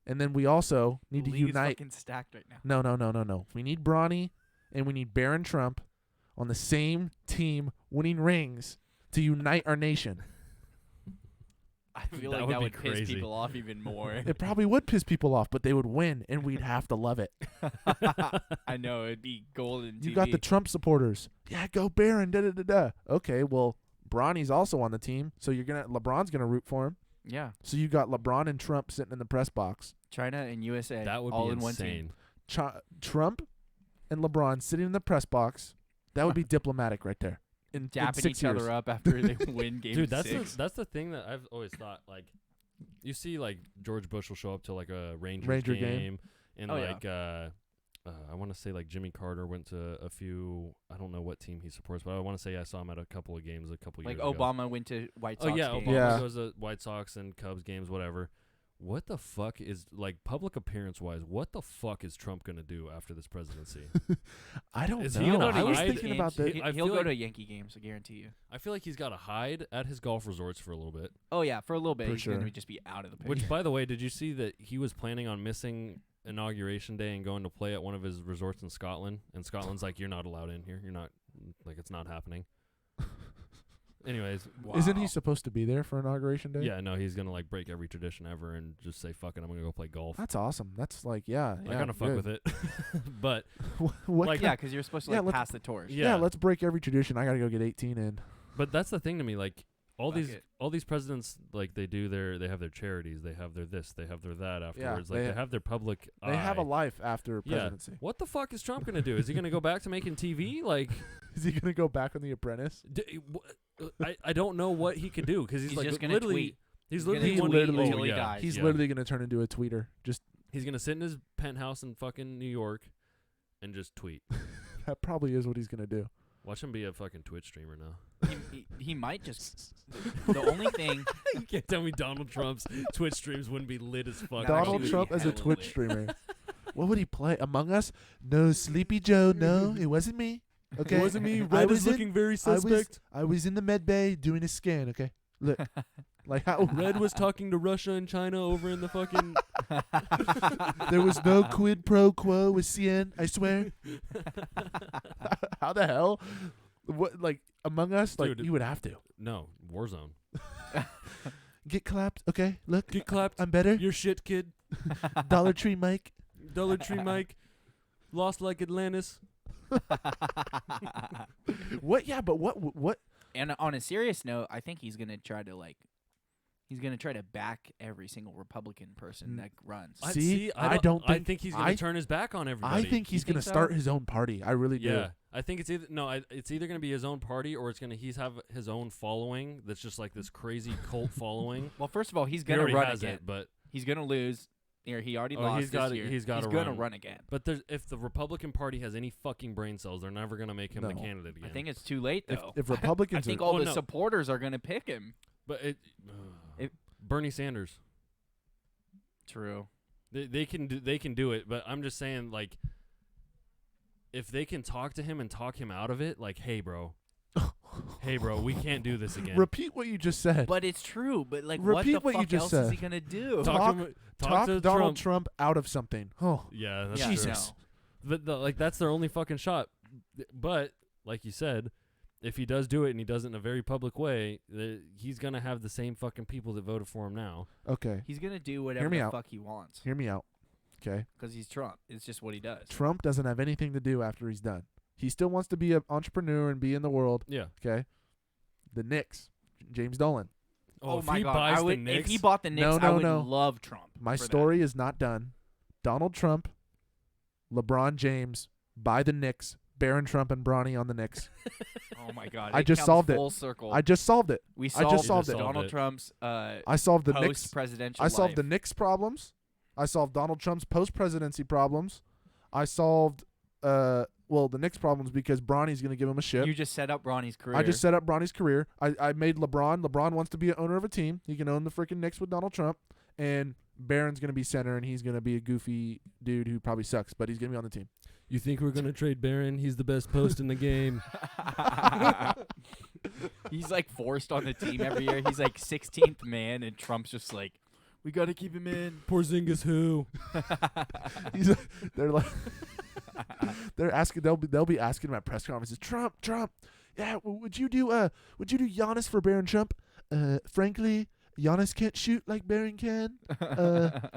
And then we also need to The league is unite. fucking stacked right now. No. We need Bronny and we need Barron Trump on the same team winning rings to unite our nation. I feel That like would that be would piss crazy. people off even more. It probably would piss people off, but they would win, and we'd have to love it. I know it'd be golden. You TV. got the Trump supporters. Yeah, go Barron. Da. Okay, well, Bronny's also on the team, so LeBron's gonna root for him. yeah. So you got LeBron and Trump sitting in the press box. China and USA That would all be in one team. insane. Trump and LeBron sitting in the press box. That would be diplomatic right there. In Dapping 6 each years. other up after they win game Dude, that's 6. that's the thing that I've always thought. Like, you see, like George Bush will show up to like a Ranger game. and Oh, yeah. like I want to say like Jimmy Carter went to a few. I don't know what team he supports, but I want to say I saw him at a couple of games a couple Like years ago. Obama went to White Sox Oh yeah, games. Obama Yeah. goes to White Sox and Cubs games, whatever. What the fuck is, like, public appearance wise? What the fuck is Trump gonna do after this presidency? I don't Is know. he gonna I was hide thinking about that. I He'll feel go like- to Yankee games, I guarantee you. I feel like he's got to hide at his golf resorts for a little bit. Oh yeah, for a little bit For he's sure. gonna just be out of the picture. Which, by the way, did you see that he was planning on missing Inauguration Day and going to play at one of his resorts in Scotland? And Scotland's like, you're not allowed in here. You're not, like, it's not happening. Anyways, Isn't he Wow. supposed to be there for Inauguration Day? yeah, no, he's gonna like break every tradition ever and just say, "Fuck it, I'm gonna go play golf." That's awesome. That's like, yeah. I kind of fuck with it, but What Like- kind- Yeah, because you're supposed to Yeah, like let's- pass the torch. yeah. let's break every tradition. I got to go get 18 in. But that's the thing to me, like all Fuck these it. all these presidents, like they have their charities, they have their this, they have their that afterwards. Like they they have their public They have a eye. life after Yeah. presidency. What the fuck is Trump gonna do? Is he gonna go back to making TV? Like, Is he going to go back on The Apprentice? I don't know what he could do because he's He's like just gonna literally tweet. He's gonna literally tweet literally until he dies. He's literally going to turn into a tweeter. Just He's gonna sit in his penthouse in fucking New York and just tweet. that probably is what he's going to do. Watch him be a fucking Twitch streamer now. He might just. The only thing. You can't tell me Donald Trump's Twitch streams wouldn't be lit as fuck. Donald actually Trump as a hella Twitch lit. streamer. What would he play? Among Us? No, Sleepy Joe. No, it wasn't me. Okay, It wasn't me. I Red was is in- looking very I was, suspect. I was in the med bay doing a scan. Okay, look, like how Red was talking to Russia and China over in the fucking. there was no quid pro quo with CN. I swear. How the hell? What like Among Us? Like Dude, you would have to No, Warzone. get clapped. Okay, look, Get clapped. I'm better. You're shit, kid. Dollar Tree Mike. Dollar Tree Mike. Lost like Atlantis. What? Yeah, but what? And on a serious note, I think he's gonna try to back every single Republican person that runs. See, I think he's gonna I- turn his back on everybody. I think he's You gonna think so? start his own party. I really do. Yeah, I think it's either gonna be his own party or it's gonna have his own following that's just like this crazy cult following. Well, first of all, he's He gonna already run has again. it, but He's gonna lose. Or he already Oh, lost he's gotta- this year. he's gotta gonna run. run again. if the Republican Party has any fucking brain cells, they're never gonna make him the No. candidate again. I think it's too late though. If I Republicans think are, all Oh, the no. supporters are gonna pick him. But If- Bernie Sanders, True. they can do it. But I'm just saying, like, if they can talk to him and talk him out of it, like, hey, bro, we can't do this again. repeat what you just said. But it's true. But like, Repeat what what the you fuck just else is said. he gonna do? Talk- talk to Donald Trump. Trump out of something. Oh, Yeah, that's Yeah, true. Jesus. But like that's their only fucking shot. But like you said, if he does do it and he does it in a very public way, he's gonna have the same fucking people that voted for him now. okay. He's gonna do whatever me the out. fuck he wants Hear me out. Okay. because he's Trump. It's just what he does. Trump doesn't have anything to do after he's done. He still wants to be an entrepreneur and be in the world. Yeah. Okay. The Knicks. James Dolan. Oh if my he god! buys I would, the Knicks, if he bought the Knicks, No, I no, would no. love Trump. My for that. story is not done. Donald Trump, LeBron James, buy the Knicks, Barron Trump and Bronny on the Knicks. Oh my god! I it just comes solved it. Full circle. I just solved it. we I solved, just solved it. Donald it. Trump's I solved the Knicks. post-presidential. I solved the life. Knicks problems. I solved Donald Trump's post-presidency problems. I solved the Knicks problems because Bronny's going to give him a ship. You just set up Bronny's career. I just set up Bronny's career. I made LeBron. LeBron wants to be an owner of a team. He can own the freaking Knicks with Donald Trump. And Barron's going to be center, and he's going to be a goofy dude who probably sucks, but he's going to be on the team. you think we're gonna trade Barron? He's the best post in the game. He's like forced on the team every year. He's like 16th man, and Trump's just like, we got to keep him in. Porzingis who? They're like, they're asking. They'll be asking him at press conferences. Trump. Yeah, would you do Giannis for Barron Trump? Frankly, Giannis can't shoot like Barron can.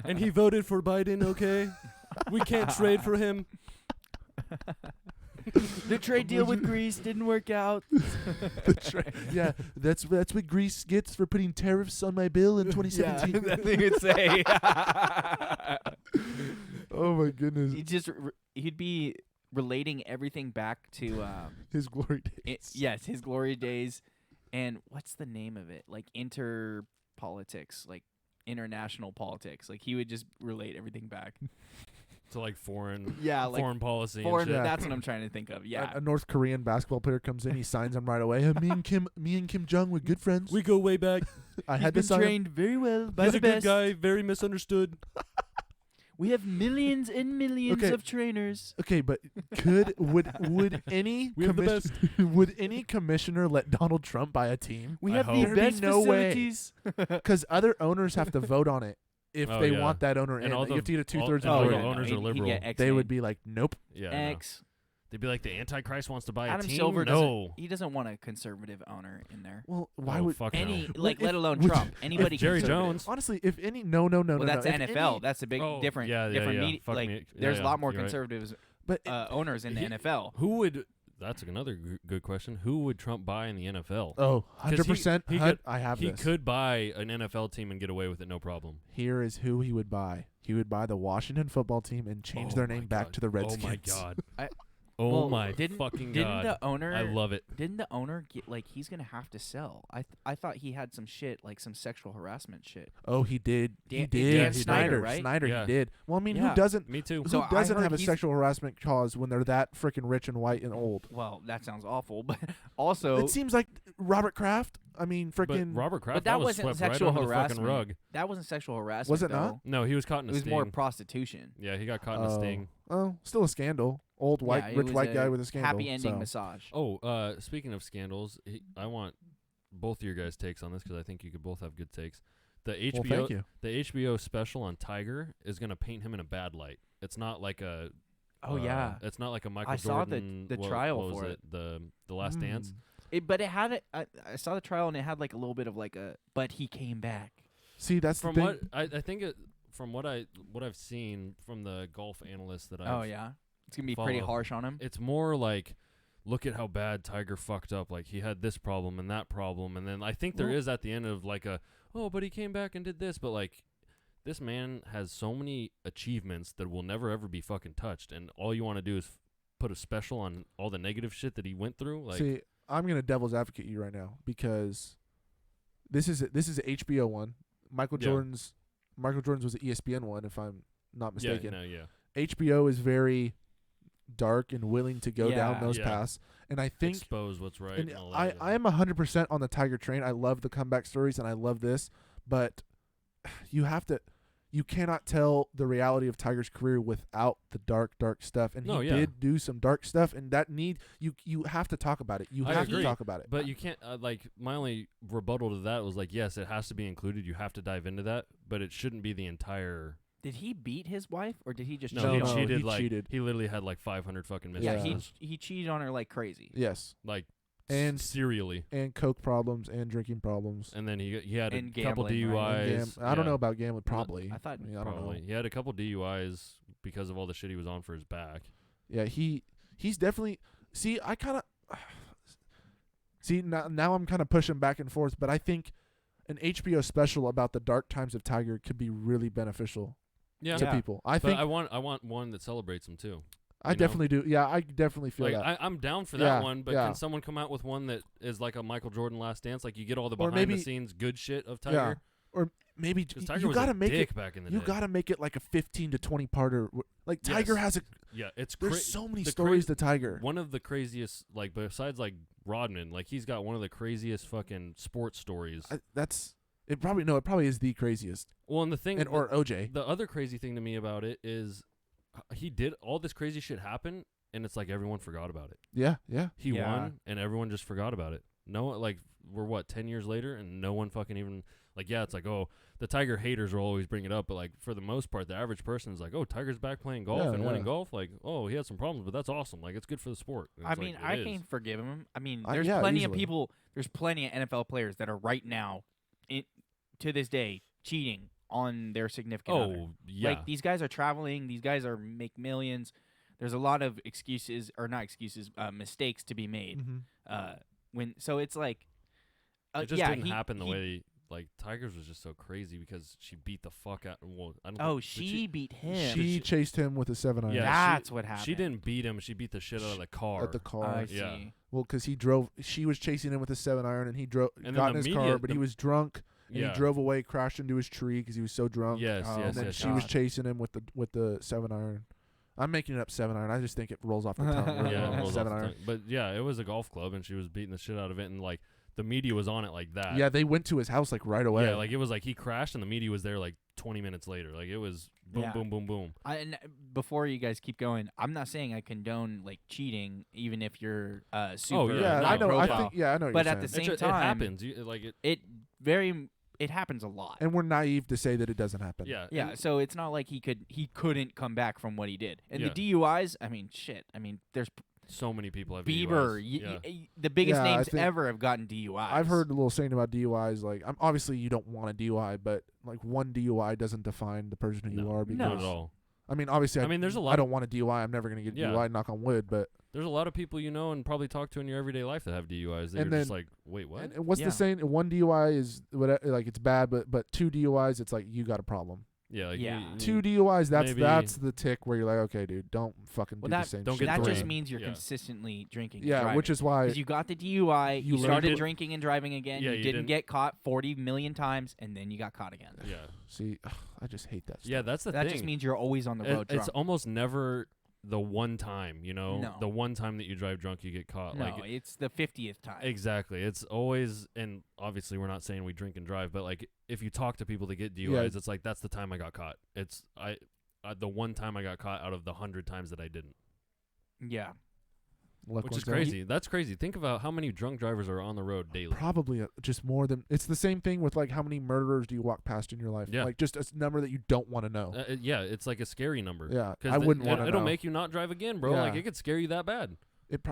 And he voted for Biden. Okay, we can't trade for him. The trade deal with Greece didn't work out. Yeah, that's what Greece gets for putting tariffs on my bill in 2017. That's what they would say. Oh my goodness, He'd be relating everything back to his glory days. his glory days, and what's the name of it? Like interpolitics, like international politics. Like he would just relate everything back. To like foreign policy. Foreign. and shit. Yeah. That's what I'm trying to think of. Yeah. A North Korean basketball player comes in, he signs him right away. Me and Kim Jong were good friends. We go way back. I had to sign him. very well by He's the a good best. guy, very misunderstood. We have millions and millions Okay. of trainers. Okay, but would any We have the best. would any commissioner let Donald Trump buy a team? We I have hope. the There'd be best no way. facilities. Because other owners have to vote on it if Oh, they yeah. want that owner And in. all You have to get a two-thirds all- majority. yeah, no, owners are liberal. They would be like, nope. Yeah, I know. X. They'd be like, the Antichrist wants to buy a Adam team. Silver no, he doesn't want a conservative owner in there. Well, why Oh, would fuck Any no. like if- let alone would- Trump. Anybody Jerry conservative. Jones. honestly, if any no, Well, if that's NFL. any- That's a big Oh, different yeah, different yeah. media. Fuck Like me. there's Yeah, a lot more you're right. conservatives but owners in the He- NFL. Who would? That's another good question. Who would Trump buy in the NFL? oh, 'Cause 100%. he could- I have He this. could buy an NFL team and get away with it, no problem. Here is who he would buy. He would buy the Washington football team and change Oh their my name back God. to the Redskins. Oh my God! Oh Well, my didn't fucking didn't god! the owner I love it. Didn't the owner get like he's gonna have to sell? I thought he had some shit like some sexual harassment shit. Oh, he did. He Dan- did. Dan Snyder, right? Snyder, Yeah. he did. Well, I mean, Yeah. who doesn't? Me too. Who So I doesn't heard have a he's- sexual harassment cause when they're that freaking rich and white and old? Well, that sounds awful, but also It seems like Robert Kraft. I mean, But freaking. Robert Kraft, but that was wasn't swept sexual right under the harassment. fucking rug. That wasn't sexual harassment. Was it not? though. No, he was caught in It a was sting. more prostitution. Yeah, he got caught in a sting. Oh, still a scandal. Old white, Yeah, it rich was white a guy with a scandal. Happy ending so. massage. Oh, speaking of scandals, I want both of your guys' takes on this because I think you could both have good takes. The Well, HBO, thank you. the HBO special on Tiger is gonna paint him in a bad light. It's not like a. Oh yeah. It's not like a Michael I saw the- Jordan. the what trial was for it. The Last Dance. But it had I saw the trial and it had like a little bit of like a. But he came back. See, that's From the what thing. I think it from what I've seen from the golf analysts that Oh I've yeah. It's gonna be pretty follow. harsh on him. it's more like look at how bad Tiger fucked up. Like he had this problem and that problem, and then I think there Well- is at the end of like but he came back and did this, but like this man has so many achievements that will never ever be fucking touched, and all you want to do is put a special on all the negative shit that he went through. Like See, I'm gonna devil's advocate you right now because this is a HBO one. Michael Yeah. Jordan's was an ESPN one, if I'm not mistaken. yeah. HBO is very dark and willing to go down Yeah. those Yeah. paths, and I think Expose what's right. and And all I that. am 100% on the Tiger train. I love the comeback stories and I love this, but you cannot tell the reality of Tiger's career without the dark stuff. And No, he yeah. did do some dark stuff, and that you have to talk about it. You I have to agree. talk about it. But you can't like my only rebuttal to that was like yes, it has to be included. You have to dive into that, but it shouldn't be the entire. Did he beat his wife or did he just No, cheat he on her? cheated. he Like cheated. he literally had like 500 fucking Yeah, messages. he cheated on her like crazy. Yes, like and serially. and coke problems and drinking problems. And then he had a And couple gambling, right? DUIs. And I don't Yeah, know about gambling. Probably. I thought I mean, I don't know. probably. He had a couple DUIs because of all the shit he was on for his back. Yeah, he's definitely. See, I kind of. See, now I'm kind of pushing back and forth, but I think an HBO special about the dark times of Tiger could be really beneficial Yeah. to Yeah. people. I But think I want one that celebrates him too. I you know? definitely do. Yeah, I definitely feel Like that. I'm down for Yeah, that one, but yeah. can someone come out with one that is like a Michael Jordan Last Dance? Like you get all the Or behind maybe- the scenes good shit of Yeah. Tiger. Or maybe Because Tiger you was gotta a make dick it. back in the You day. gotta make it like a 15 to 20 parter. Like Tiger Yes. has a. Yeah, it's There's so many the stories cra- to Tiger. One of the craziest, like besides like Rodman, like he's got one of the craziest fucking sports stories. It probably is the craziest. Well, and the thing, And or OJ. the other crazy thing to me about it is he did all this crazy shit happen, and it's like everyone forgot about it. Yeah, yeah. He Yeah. won, and everyone just forgot about it. No, like we're 10 years later, and no one fucking even like. Yeah, it's like the Tiger haters will always bring it up, but like for the most part, the average person is like, oh, Tiger's back playing golf Yeah, and winning yeah. golf. Like, oh, he had some problems, but that's awesome. Like, it's good for the sport. And I it's mean, like, I it is. can forgive him. I mean, Yeah, there's plenty easily. of people. There's plenty of NFL players that are right now, to this day, cheating on their significant other. Oh, yeah. Like these guys are traveling. These guys are make millions. There's a lot of excuses, or not excuses, mistakes to be made. Mm-hmm. So it's like, it just yeah, didn't happen the he- way. Like Tiger's was just so crazy because she beat the fuck out. Well, I don't. Oh, think, did she beat him. She chased him with a 7-iron Yeah, That's what happened. She didn't beat him. She beat the shit out of the car. at the car. I see. Yeah. Well, because he drove. She was chasing him with a 7-iron, and he drove. And then Got in the his media- car, but he the- was drunk, and yeah. he drove away, crashed into his tree because he was so drunk. Yes, Oh, yes, and then yes. she was God. chasing him with the 7-iron. I'm making it up 7-iron. I just think it rolls off the tongue. Really Yeah, well. it rolls off the 7-iron. tongue. But yeah, it was a golf club, and she was beating the shit out of it, and like the media was on it like that. Yeah, they went to his house like right away. Yeah, like it was like he crashed, and the media was there like 20 minutes later. Like it was boom, Yeah. boom, boom, boom. And before you guys keep going, I'm not saying I condone like cheating, even if you're super. yeah, no, I know. I profile. think. Yeah, I know. What But you're at the saying. same it time, happens. You, like it. it happens a lot. And we're naive to say that it doesn't happen. Yeah, Yeah, and- so it's not like he couldn't come back from what he did. And Yeah. the DUIs, I mean, shit. I mean, there's so many people have Bieber. DUIs. Yeah. The biggest Yeah, I names think- ever have gotten DUIs. I've heard a little saying about DUIs. Like, obviously you don't want a DUI, but like one DUI doesn't define the person who you No, are. Because not at all. I mean, obviously, I mean, there's a lot. I don't want a DUI. I'm never gonna get a Yeah. DUI. Knock on wood. But There's a lot of people you know and probably talk to in your everyday life that have DUIs. That And you're just then- like, wait, what? and what's Yeah. the saying? One DUI is like it's bad, but 2 DUIs, it's like you got a problem. Yeah, like Yeah. 2 DUIs. That's maybe- that's the tick where you're like, okay, dude, don't fucking Well, do the that same don't shit. get that three. just means you're Yeah. consistently drinking. Yeah, which is why because you got the DUI, You you learned started it. drinking and driving again, Yeah, you you didn't didn't- get caught 40 million times, and then you got caught again. Yeah. see, I just hate that. Yeah, stuff. that's the That thing. just means you're always on the road drunk. It's almost never the one time, No. the one time that you drive drunk you get caught. no, Like it's the 50th time. exactly. It's always, and obviously we're not saying we drink and drive, but like if you talk to people that get DUIs, Yeah. it's like that's the time I got caught. It's the one time I got caught out of the 100 times that I didn't. Yeah. Luck Which ones is don't. crazy. That's crazy. Think about how many drunk drivers are on the road daily. Probably just more than. It's the same thing with like how many murderers do you walk past in your life? Yeah. Like just a number that you don't want to know. Yeah, it's like a scary number. Yeah, 'Cause I wouldn't want to know. It'll make you not drive again, bro. Like Yeah. it could scare you that bad.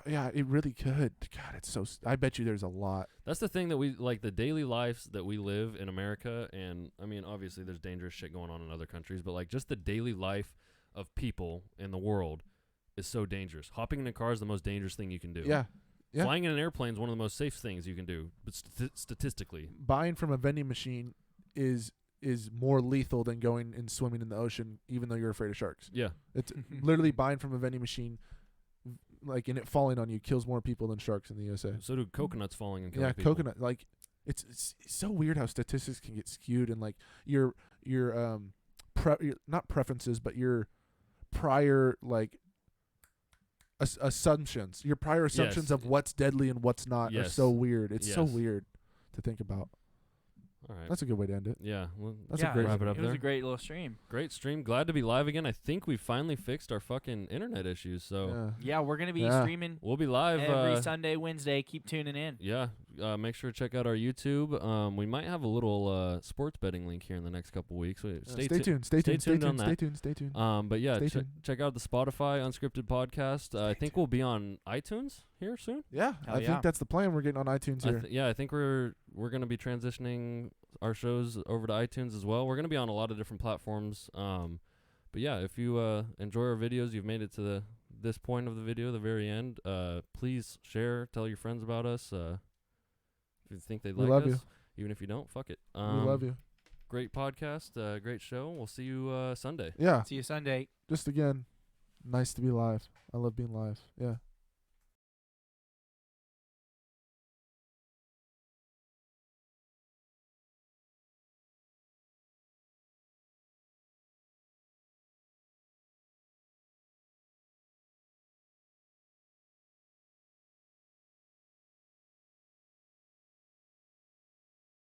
Yeah, it really could. God, it's so. I bet you there's a lot. That's the thing that we like, the daily lives that we live in America. And I mean, obviously there's dangerous shit going on in other countries, but like just the daily life of people in the world is so dangerous. Hopping in a car is the most dangerous thing you can do. Yeah. Yeah. Flying in an airplane is one of the most safe things you can do, but statistically. Buying from a vending machine is more lethal than going and swimming in the ocean, even though you're afraid of sharks. Yeah. It's literally buying from a vending machine, like, and it falling on you kills more people than sharks in the USA. So do coconuts falling and killing Yeah, people. coconut. Like, it's so weird how statistics can get skewed, and like your not preferences, but your prior like assumptions, your prior assumptions Yes. of what's deadly and what's not are Yes. so weird. It's so Yes. weird to think about. All right. That's a good way to end it. Yeah. Well, That's yeah, a great wrap it up It was there. a great little stream. Great stream. Glad to be live again. I think we finally fixed our fucking internet issues. So Yeah. Yeah, we're going to be Yeah. streaming we'll be live every Sunday, Wednesday. Keep tuning in. Yeah, make sure to check out our YouTube. We might have a little sports betting link here in the next couple weeks. Stay tuned. Stay tuned. Stay tuned on tuned. that. Stay tuned. Stay tuned. But yeah, Stay tuned. check out the Spotify Unscripted podcast. I think we'll be on iTunes here soon. Yeah, Hell I yeah. think that's the plan. We're getting on iTunes here. I think we're gonna be transitioning our shows over to iTunes as well. We're gonna be on a lot of different platforms. But yeah, if you enjoy our videos, you've made it to this point of the video, the very end. Please share, tell your friends about us. If you think they'd We like love us, even if you don't, fuck it. We love you. Great podcast, great show. We'll see you Sunday. Yeah, See you Sunday. just again, nice to be live. I love being live. Yeah.